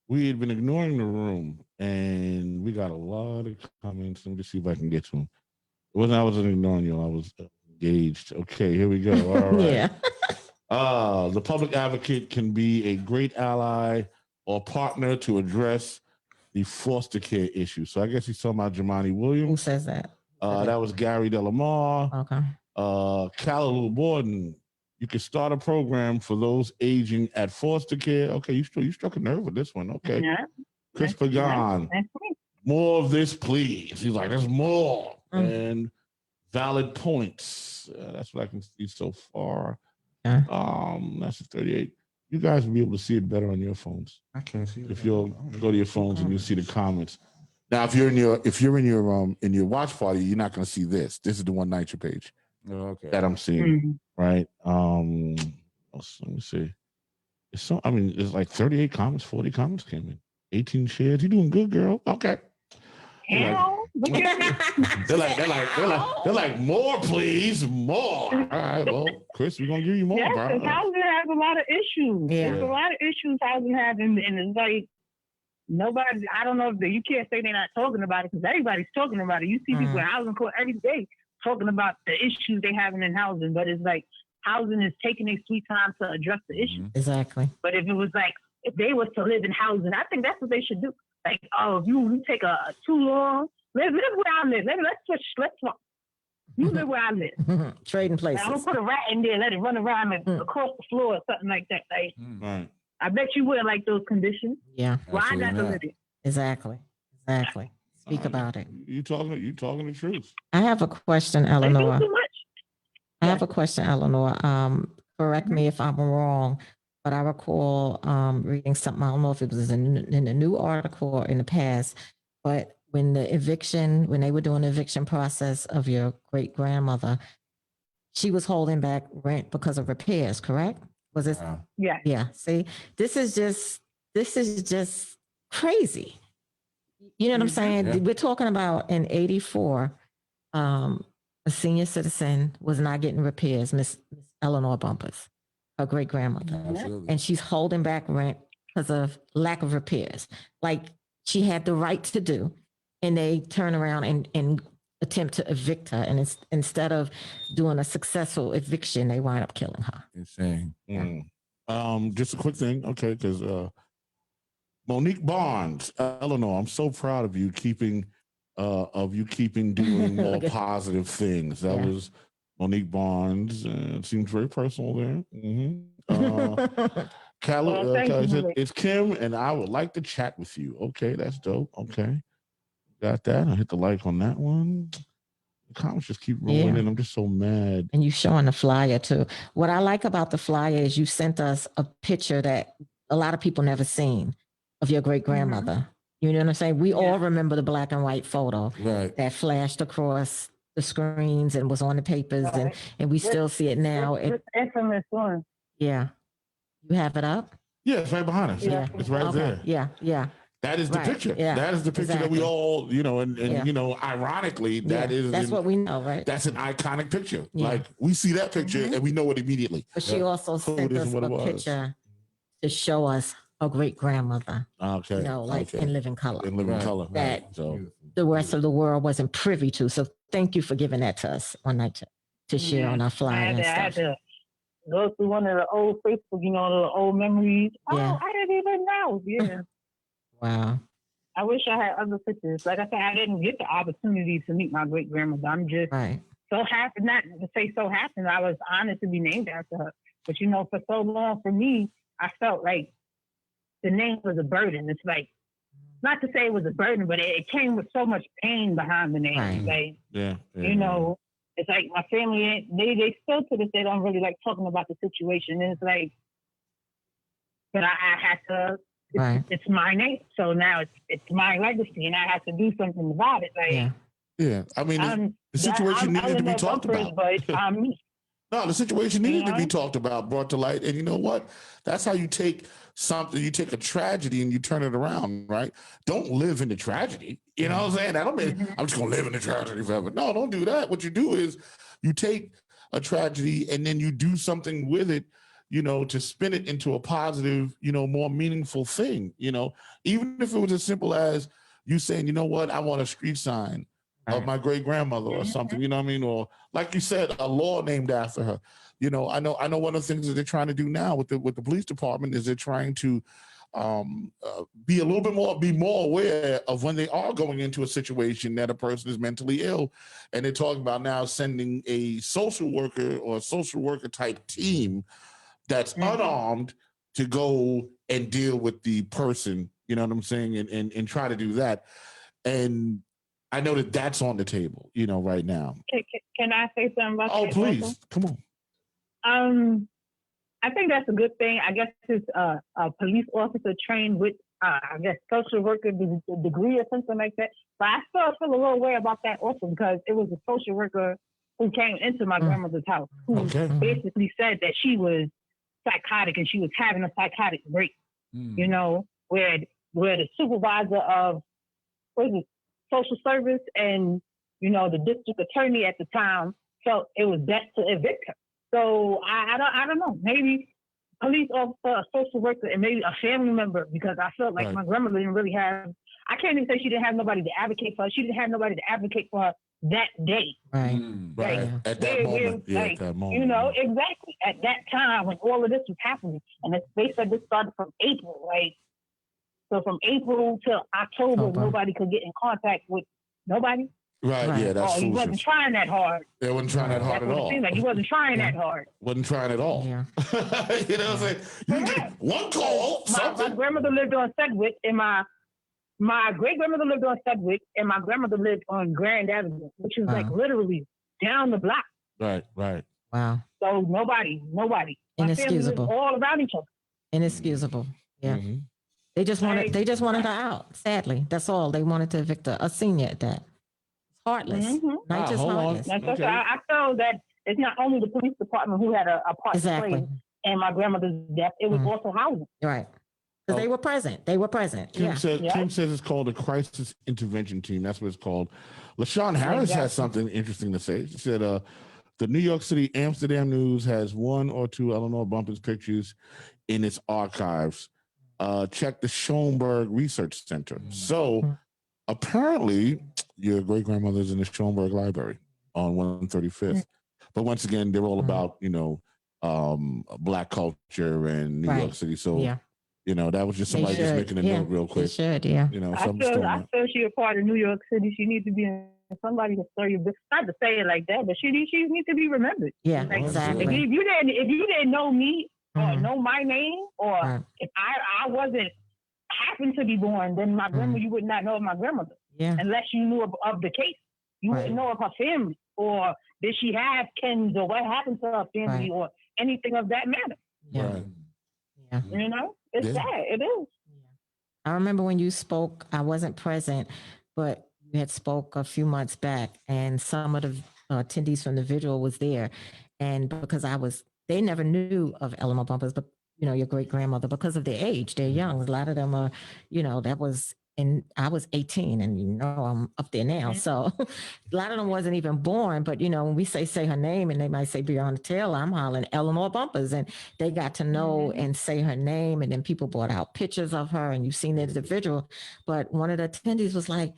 we had been ignoring the room, and we got a lot of comments. Let me just see if I can get to them. I wasn't ignoring you. I was engaged. Okay, here we go. All right. The public advocate can be a great ally or partner to address the foster care issue. So I guess he's talking about Jamani Williams. Who says that? That was Gary Delamar. Okay. Callaloo Borden. You can start a program for those aging at foster care. Okay, you struck a nerve with this one. Okay. Yeah. Chris Pagan. More of this, please. He's like, there's more. And valid points. That's what I can see so far. That's a 38. You guys will be able to see it better on your phones. I can't see it. If you'll go to your phones and you'll see the comments. Now, if you're in your watch party, you're not going to see this. This is the One Nitro page that I'm seeing, right? Let me see. There's like 38 comments, 40 comments came in, 18 shares. You're doing good, girl. Okay. They're like, more, please, more. All right, well, Chris, we're gonna give you more, bro. Because housing has a lot of issues. Yeah. There's a lot of issues housing has, and it's like nobody. I don't know if you can't say they're not talking about it because everybody's talking about it. You see people in housing court every day talking about the issues they having in housing, but it's like housing is taking their sweet time to address the issue. Exactly. But if it was like, if they was to live in housing, I think that's what they should do. Like, oh, if you take a too long, live where I live. Let's switch. Let's swap. You live where I live. Trading places. I'm gonna put a rat in there, let it run around across the floor or something like that. Like, Right. I bet you wouldn't like those conditions. Yeah. Why Absolutely not to not. live it? Exactly. Speak about it. You talking the truth. I have a question, They do Eleanor. too much. I have a question, Eleanor. Correct me if I'm wrong, but I recall reading something. I don't know if it was in the new article or in the past, but when they were doing the eviction process of your great grandmother, she was holding back rent because of repairs. Correct? Was it? Wow. Yeah. Yeah. See, this is just crazy. You know what I'm saying? Yeah. We're talking about in '84. A senior citizen was not getting repairs, Miss Eleanore Bumpurs, her great grandmother. Absolutely. And she's holding back rent because of lack of repairs. Like she had the right to do. And they turn around and attempt to evict her. And it's, instead of doing a successful eviction, they wind up killing her. Insane. Just a quick thing, okay, because Monique Barnes, Eleanor, I'm so proud of you keeping doing more positive things. That was Monique Barnes. It seems very personal there. It's Kim, and I would like to chat with you. Okay, that's dope. Okay, got that. I hit the like on that one. The comments just keep rolling in. I'm just so mad. And you showing the flyer too. What I like about the flyer is you sent us a picture that a lot of people never seen of your great grandmother. You know what I'm saying? We all remember the black and white photo that flashed across the screens and was on the papers, and we still see it now. This infamous one. Yeah. You have it up? Yeah, it's right behind us. Yeah, it's right there. Yeah. That is the picture. Yeah, that is the picture that we all, and ironically, that's what we know, right? That's an iconic picture. Like we see that picture and we know it immediately. But she also sent us a picture to show us her great grandmother. Okay. In living color. In living color. That the rest of the world wasn't privy to. So thank you for giving that to us one night to share on our flyer and I had stuff. to go through one of the old Facebook, the old memories. Yeah. Oh, I didn't even know. Yeah. Wow. I wish I had other pictures. Like I said, I didn't get the opportunity to meet my great grandmother. I'm just so happy, not to say so happy, I was honored to be named after her. But for so long, for me, I felt like the name was a burden. It's like, not to say it was a burden, but it came with so much pain behind the name. Like, it's like my family, they still to this day don't really like talking about the situation. And it's like, but I had to, it's my name. So now it's my legacy and I have to do something about it. Like, I mean, the situation needed to be talked about. But no, the situation needed to be talked about, brought to light. And you know what? That's how you take something, you take a tragedy and you turn it around, right? Don't live in the tragedy. You know what I'm saying? That don't mean I'm just going to live in the tragedy forever. No, don't do that. What you do is you take a tragedy and then you do something with it, to spin it into a positive, more meaningful thing, even if it was as simple as you saying, you know what, I want a street sign of my great grandmother or something, you know what I mean? Or like you said, a law named after her. I know one of the things that they're trying to do now with the police department is they're trying to be more aware of when they are going into a situation that a person is mentally ill. And they're talking about now sending a social worker or a social worker type team that's unarmed to go and deal with the person, you know what I'm saying? And try to do that. And I know that that's on the table, right now. Can I say something about that? Oh, please. Also? Come on. I think that's a good thing. I guess it's a police officer trained with, social worker degree or something like that. But I still feel a little way about that also because it was a social worker who came into my grandmother's house who basically said that she was psychotic and she was having a psychotic break, where the supervisor of social service and, the district attorney at the time felt it was best to evict her. So I don't know, maybe police officer, a social worker, and maybe a family member, because I felt like my grandmother didn't really have, I can't even say she didn't have nobody to advocate for her. She didn't have nobody to advocate for her that day. Right. Right. Yeah. At that moment. Yeah, like, at that moment. you know, exactly. At that time when all of this was happening. And they said this started from April, right? So from April till October, nobody could get in contact with nobody. Right. Yeah, that's he wasn't trying that hard. They wasn't trying that hard at all. It seemed like he wasn't trying that hard. Wasn't trying at all. Yeah. You know what I'm saying? You get one call. My grandmother lived on Sedgwick, and my great grandmother lived on Sedgwick, and my grandmother lived on Grand Avenue, which is like literally down the block. Right. Wow. So nobody. My family Inexcusable. lived all around each other. Inexcusable. Yeah. Mm-hmm. They just wanted her out. Sadly, that's all. They wanted to evict a senior at that. Heartless. Not just heartless. Okay. I feel that it's not only the police department who had a part to play in my grandmother's death. It was also housing. Right. Because they were present. Kim says it's called a crisis intervention team. That's what it's called. LaShawn Harris has something interesting to say. She said, the New York City Amsterdam News has one or two Eleanore Bumpurs pictures in its archives. Check the Schoenberg Research Center. So apparently your great grandmother's in the Schoenberg Library on 135th. But once again, they're all about, you know, Black culture and New York City. So, you know, that was just somebody just making a note real quick. You know, I feel she's a part of New York City. She needs to be somebody to stir your business. Not to say it like that, but she needs to be remembered. Yeah, like, exactly. If you didn't know me or know my name, or if I wasn't happened to be born, then my grandma, you would not know of my grandmother. Yeah. Unless you knew of the case. You wouldn't know of her family, or did she have Kens, or what happened to her family, or anything of that matter. Yeah. You know, it's sad. It is. I remember when you spoke, I wasn't present, but you had spoke a few months back, and some of the attendees from the vigil was there. And because they never knew of Eleanore Bumpurs, but, you know, your great grandmother, because of their age, they're young. A lot of them are, you know, and I was 18, and, you know, I'm up there now. So a lot of them wasn't even born, but, you know, when we say her name, and they might say Breonna Taylor, I'm hollering Eleanore Bumpurs, and they got to know and say her name. And then people brought out pictures of her, and you've seen the individual. But one of the attendees was like,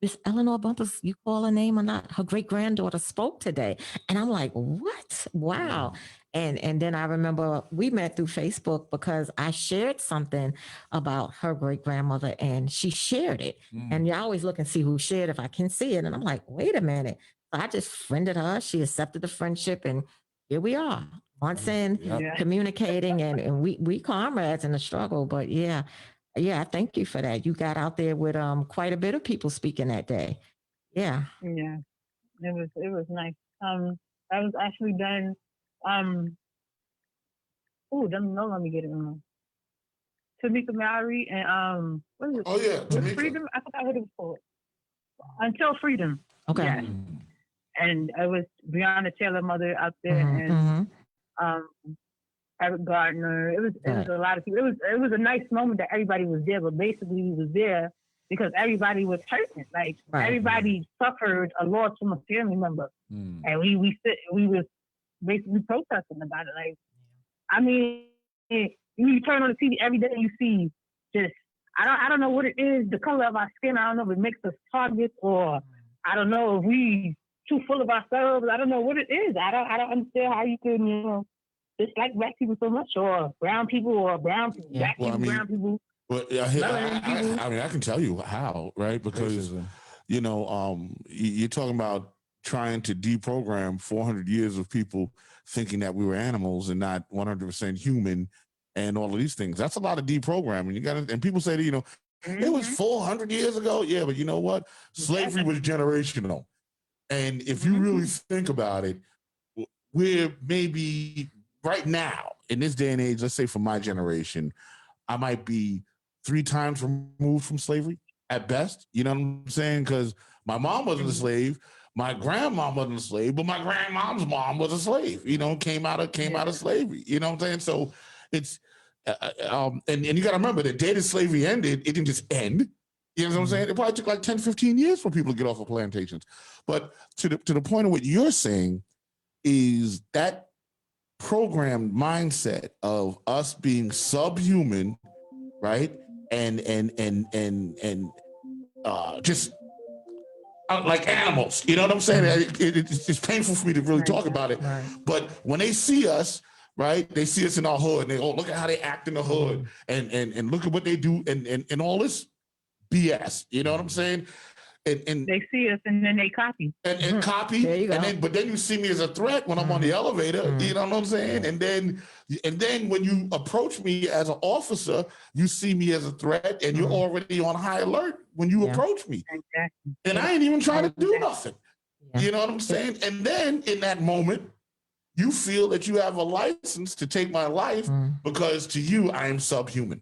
Miss Eleanore Bumpurs, you call her name or not? Her great granddaughter spoke today. And I'm like, what? Wow. And then I remember we met through Facebook because I shared something about her great grandmother, and she shared it. And you always look and see who shared, if I can see it. And I'm like, wait a minute. So I just friended her. She accepted the friendship, and here we are, months in, communicating, and we comrades in the struggle. But yeah, I thank you for that. You got out there with quite a bit of people speaking that day. Yeah. Yeah. It was nice. I was actually done. Let me get it wrong. Tamika Mallory and what is it? Oh yeah, Tamika. Freedom. I forgot what it was called. Until Freedom. Okay. Yeah. And it was Breonna Taylor mother out there, and Eric Gardner. It was a lot of people. It was a nice moment that everybody was there, but basically we was there because everybody was hurting. Like everybody suffered a loss from a family member, and we was basically protesting about it. Like, I mean, you turn on the TV every day, you see just I don't know what it is, the color of our skin. I don't know if it makes us targets, or I don't know if we too full of ourselves. I don't know what it is. I don't understand how you can, you know, dislike black people so much, or brown people, or brown people, black people, brown people. Well, I mean, I can tell you how, right? Because you know, you're talking about trying to deprogram 400 years of people thinking that we were animals and not 100% human, and all of these things. That's a lot of deprogramming. You got to, and people say that, you know, it was 400 years ago. Yeah, but you know what? Slavery was generational. And if you really think about it, we're maybe right now in this day and age, let's say for my generation, I might be 3 times removed from slavery at best. You know what I'm saying? Because my mom wasn't a slave. My grandma wasn't a slave, but my grandmom's mom was a slave, you know, came out of slavery. You know what I'm saying? So it's, and you got to remember the day that slavery ended, it didn't just end. You know what I'm saying? It probably took like 10, 15 years for people to get off of plantations. But to the point of what you're saying is that programmed mindset of us being subhuman, right? And just like animals. You know what I'm saying? It's painful for me to really talk about it. Right. But when they see us, right, they see us in our hood and they, oh, look at how they act in the hood and look at what they do and all this BS. You know what I'm saying? And They see us and then they copy. and copy. There you go. But then you see me as a threat when I'm on the elevator. You know what I'm saying? And then when you approach me as an officer, you see me as a threat, and you're already on high alert when you approach me. Exactly. And I ain't even trying to do nothing. You know what I'm saying? And then in that moment, you feel that you have a license to take my life because to you, I am subhuman.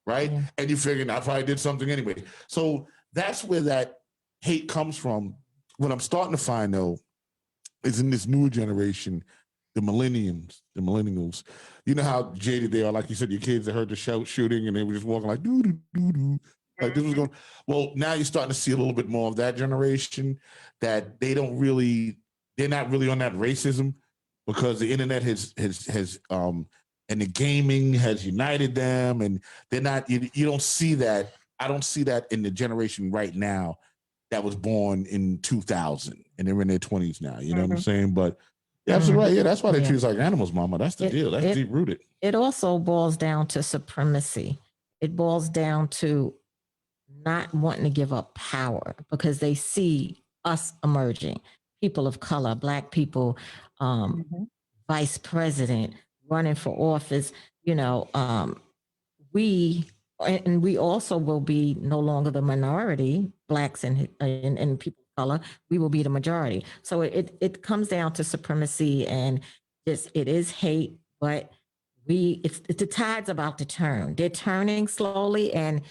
Right? And you figure I probably did something anyway. So that's where that hate comes from. What I'm starting to find, though, is in this newer generation, the millennials. You know how jaded they are. Like you said, your kids that heard the shooting and they were just walking like doo doo doo doo. Like this was going. Well, now you're starting to see a little bit more of that generation that they're not really on that racism because the internet has and the gaming has united them, and they're not. You don't see that. I don't see that in the generation right now that was born in 2000 and they're in their 20s now. You know what I'm saying? But yeah, absolutely right. Yeah, that's why they treat us like animals, mama. That's the deal. That's deep rooted. It also boils down to supremacy. It boils down to not wanting to give up power because they see us emerging, people of color, Black people, vice president, running for office, we also will be no longer the minority, Blacks and people of color. We will be the majority. So it comes down to supremacy, and it is hate, but it's the tide's about to turn. They're turning slowly, and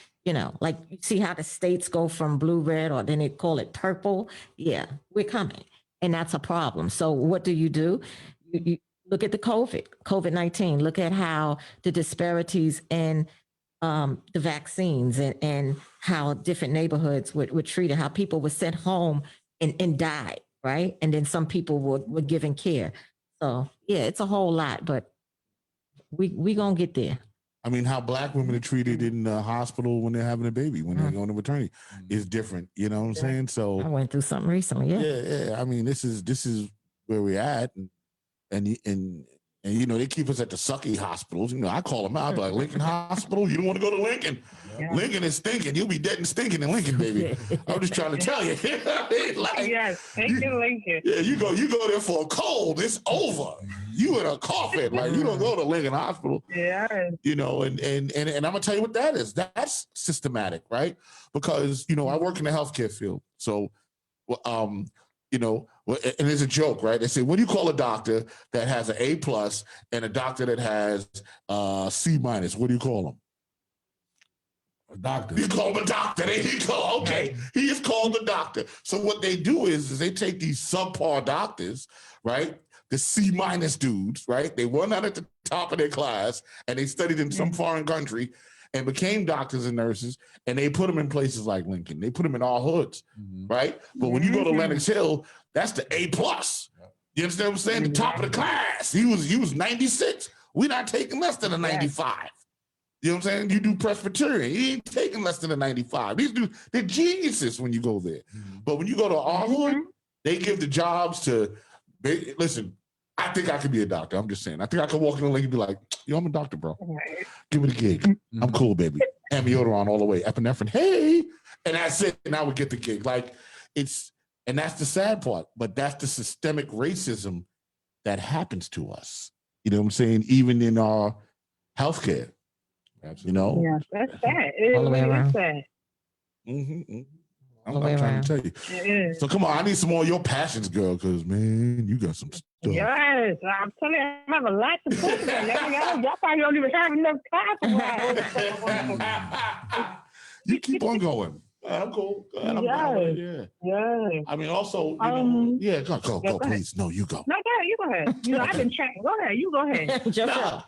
like you see how the states go from blue, red, or then they call it purple. Yeah, we're coming, and that's a problem. So what do? You look at the COVID-19. Look at how the disparities in the vaccines and how different neighborhoods were treated, how people were sent home and died, right? And then some people were given care. So yeah, it's a whole lot, but we gonna get there. I mean, how Black women are treated in the hospital when they're having a baby, when they're going to maternity, is different. You know what I'm saying? So I went through something recently. Yeah. I mean, this is where we're at, and they keep us at the sucky hospitals. I call them out like Lincoln Hospital. You don't want to go to Lincoln. Yeah. Lincoln is stinking. You'll be dead and stinking in Lincoln, baby. I'm just trying to tell you. Yes, thank you, Lincoln. Yeah, you go there for a cold. It's over. You in a coffin. Like you don't go to Lincoln Hospital. Yeah. And I'm gonna tell you what that is. That's systematic, right? Because I work in the healthcare field, so and there's a joke, right? They say, what do you call a doctor that has an A+ and a doctor that has C-? What do you call them? A doctor. You call him a doctor. There you go. Okay. He is called a doctor. So what they do is they take these subpar doctors, right? The C- dudes, right? They won out at the top of their class and they studied in some foreign country and became doctors and nurses, and they put them in places like Lincoln. They put them in our hoods, right? But when you go to Lenox Hill, that's the A+. You understand what I'm saying? The top of the class. He was 96. We're not taking less than a 95. You know what I'm saying? You do Presbyterian. He ain't taking less than a 95. These dudes, they're geniuses when you go there. But when you go to our hood, they give the jobs to, listen, I think I could be a doctor. I'm just saying. I think I could walk in the link and be like, yo, I'm a doctor, bro. Give me the gig. I'm cool, baby. Amiodarone all the way. Epinephrine. Hey. And that's it. And I would get the gig. Like and that's the sad part. But that's the systemic racism that happens to us. You know what I'm saying? Even in our healthcare. Absolutely. Yeah, that's sad. It really is sad. I'm trying to tell you. So come on, I need some more of your passions, girl, because man, you got some stuff. Yes, I'm telling you, I have a lot to put in. Y'all probably don't even have enough time for You keep on going. I'm cool. Yeah. I mean, also, go, please. No, you go. No, you go ahead. I've been chatting. Go ahead. You go ahead.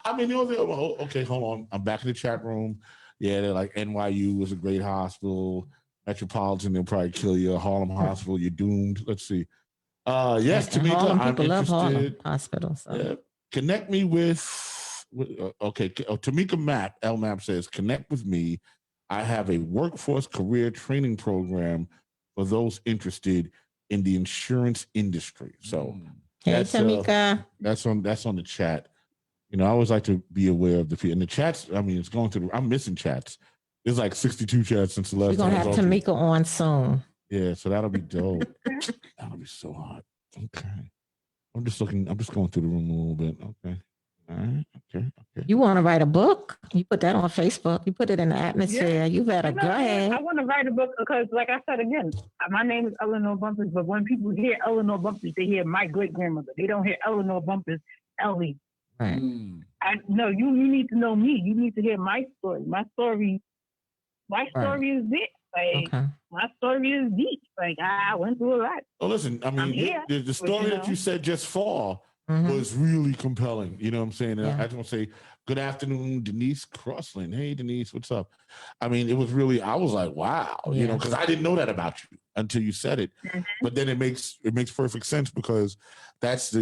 I mean, okay, hold on. I'm back in the chat room. Yeah, they're like NYU was a great hospital. Metropolitan, they'll probably kill you. Harlem Hospital, you're doomed. Let's see. Yes, Tamika, Harlem I'm people love Harlem interested. Hospital. So. Yeah. Connect me with Tamika LMAP says, connect with me. I have a workforce career training program for those interested in the insurance industry. So Hey, that's, Tamika. that's on the chat. You know, I always like to be aware of the people in the chats. I mean, it's going through. I'm missing chats. There's like 62 chats since the last We're going to time. have Tamika on soon. Yeah, so that'll be dope. That'll be so hot. Okay. I'm just going through the room a little bit. Okay. All right. Okay. You want to write a book? You put that on Facebook. You put it in the atmosphere. Yeah. You better go ahead. I want to write a book because, like I said again, my name is Eleanore Bumpurs, but when people hear Eleanore Bumpurs, they hear my great grandmother. They don't hear Eleanore Bumpurs, Ellie. Right. I no, you need to know me. You need to hear my story. My story is deep. Like my story is deep. Like I went through a lot. Oh, listen, I mean, the story that you said just far was really compelling. You know what I'm saying? And I just want to say, good afternoon, Denise Crossland. Hey, Denise, what's up? I mean, it was really, I was like, wow, you know, because I didn't know that about you until you said it. But then it makes perfect sense because that's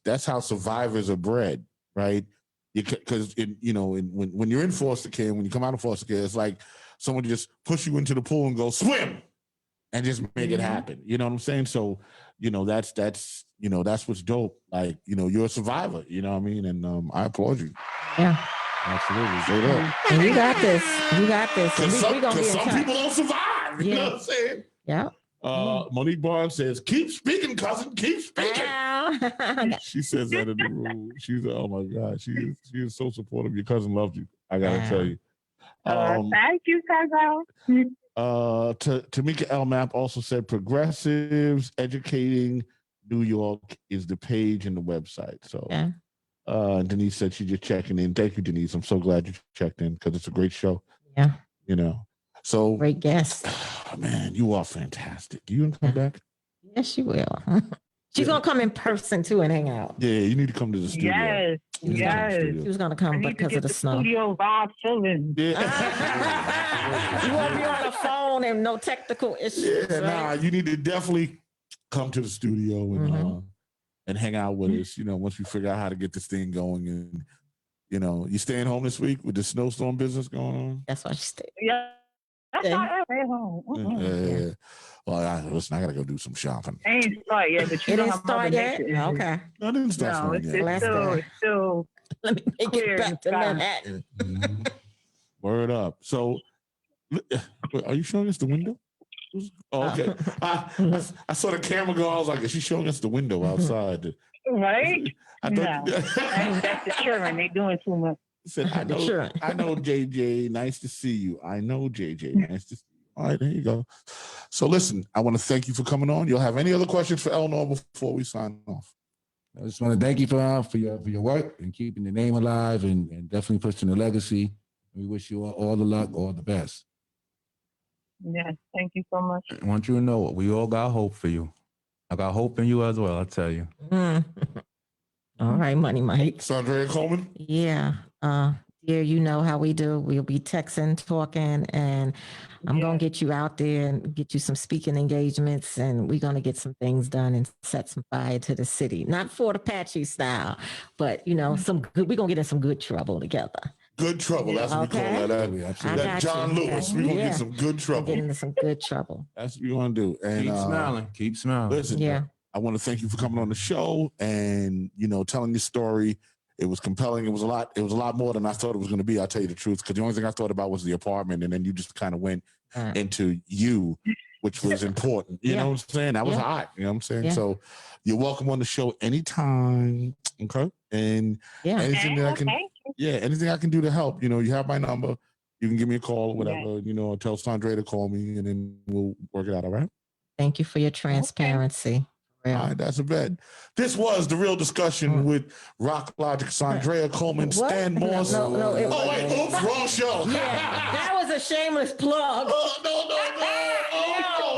that's how survivors are bred, right? Because when you're in foster care, when you come out of foster care, it's like someone just push you into the pool and go swim and just make it happen. You know what I'm saying? So, you know, that's what's dope. Like, you know, you're a survivor, you know what I mean? And I applaud you. Yeah. Absolutely. Straight up. And you got this. You got this. Because we gonna be in some touch. people don't survive. You know what I'm saying? Yeah. Monique Barnes says, keep speaking, cousin. Keep speaking. She says that in the room. She's, oh my God. She is so supportive. Your cousin loved you. I got to tell you. Thank you, cousin. Tamika L. Map also said progressives educating New York is the page and the website. So Denise said she's just checking in. Thank you, Denise. I'm so glad you checked in because it's a great show. Yeah. You know. So great guest. Oh, man, you are fantastic. You gonna come back? Yes, she will. She's gonna come in person too and hang out. Yeah, you need to come to the studio. Yes. She was gonna come because of the snow. Studio vibe feeling. Yeah. You won't be on the phone and no technical issues. Yeah, nah, you need to definitely come to the studio and hang out with us. You know, once we figure out how to get this thing going, and you know, you staying home this week with the snowstorm business going on. That's why she stayed. Yeah. That's not at home. Yeah. Well, listen, I gotta go do some shopping. It ain't start yet, but you know how Mother Nature is. Okay. No, I didn't start yet. It's still let me make it back to Manhattan. Word up. So, are you showing us the window? Oh, okay. I saw the camera go. I was like, is she showing us the window outside? Right? I thought, no. That's the children. They doing too much. Said, I know, JJ. Nice to see you. I know, JJ. Nice to see you. All right, there you go. So, listen, I want to thank you for coming on. You'll have any other questions for Eleanor before we sign off? I just want to thank you for your work and keeping the name alive and definitely pushing the legacy. We wish you all the luck, all the best. Yes, thank you so much. I want you to know we all got hope for you. I got hope in you as well, I tell you. All right, Money Mike. SAUNDREA Coleman? Yeah. Dear, you know how we do. We'll be texting, talking, and I'm going to get you out there and get you some speaking engagements, and we're going to get some things done and set some fire to the city. Not Fort Apache style, but, you know, some good, we're going to get in some good trouble together. Good trouble. That's what we call that. That John Lewis. We're going to get some good trouble. Get into some good trouble. That's what we're going to do. And keep smiling. Keep smiling. Listen, I want to thank you for coming on the show and, you know, telling your story. It was compelling. It was a lot more than I thought it was going to be. I'll tell you the truth, because the only thing I thought about was the apartment, and then you just kind of went into you, which was important. You know what I'm saying? That was hot. You know what I'm saying? So you're welcome on the show anytime. Okay. And anything that I can, anything I can do to help. You know, you have my number. You can give me a call or whatever. You know, tell SAUNDREA to call me, and then we'll work it out. All right. Thank you for your transparency. All right, that's a bet. This was The Real Discussion with Rock Logic, SAUNDREA Coleman, Stan Morse. No, oops, wrong show. Yeah, that was a shameless plug.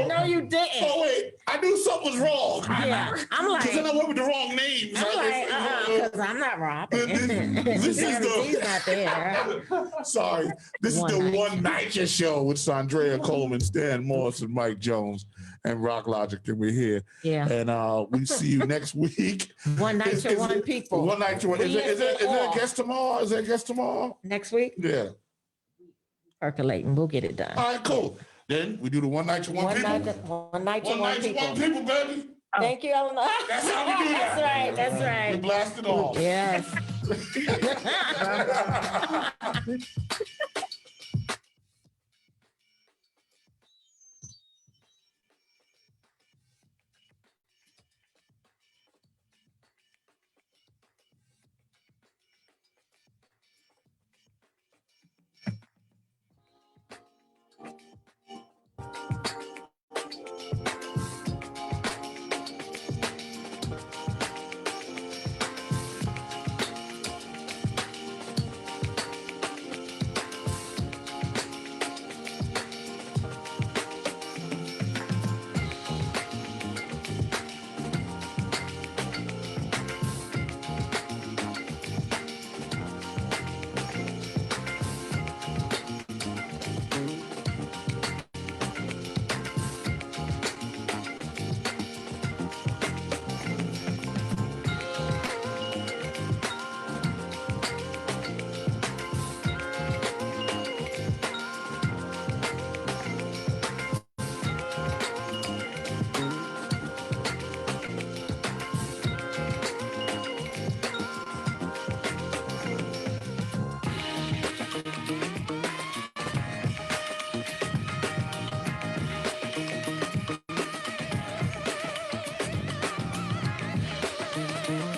No, you didn't. Oh, wait, I knew something was wrong. Yeah, I'm like, because then I went with the wrong name. I'm like, because I'm not Robin. This is He's not there. Sorry, this is the One Night Show with SAUNDREA Coleman, Stan Morse, and Mike Jones, and Rock Logic, and we're here. Yeah. And we see you next week. One night to one people. One night to one. Is there a guest tomorrow? Is there a guest tomorrow? Next week? Yeah. Percolating. We'll get it done. All right, cool. Then we do the one night to one One people. night, one night to One one night to one people. people, baby. Thank you, Eleanor. That's how we do that. That's right, that's We right. blast it off. Yes.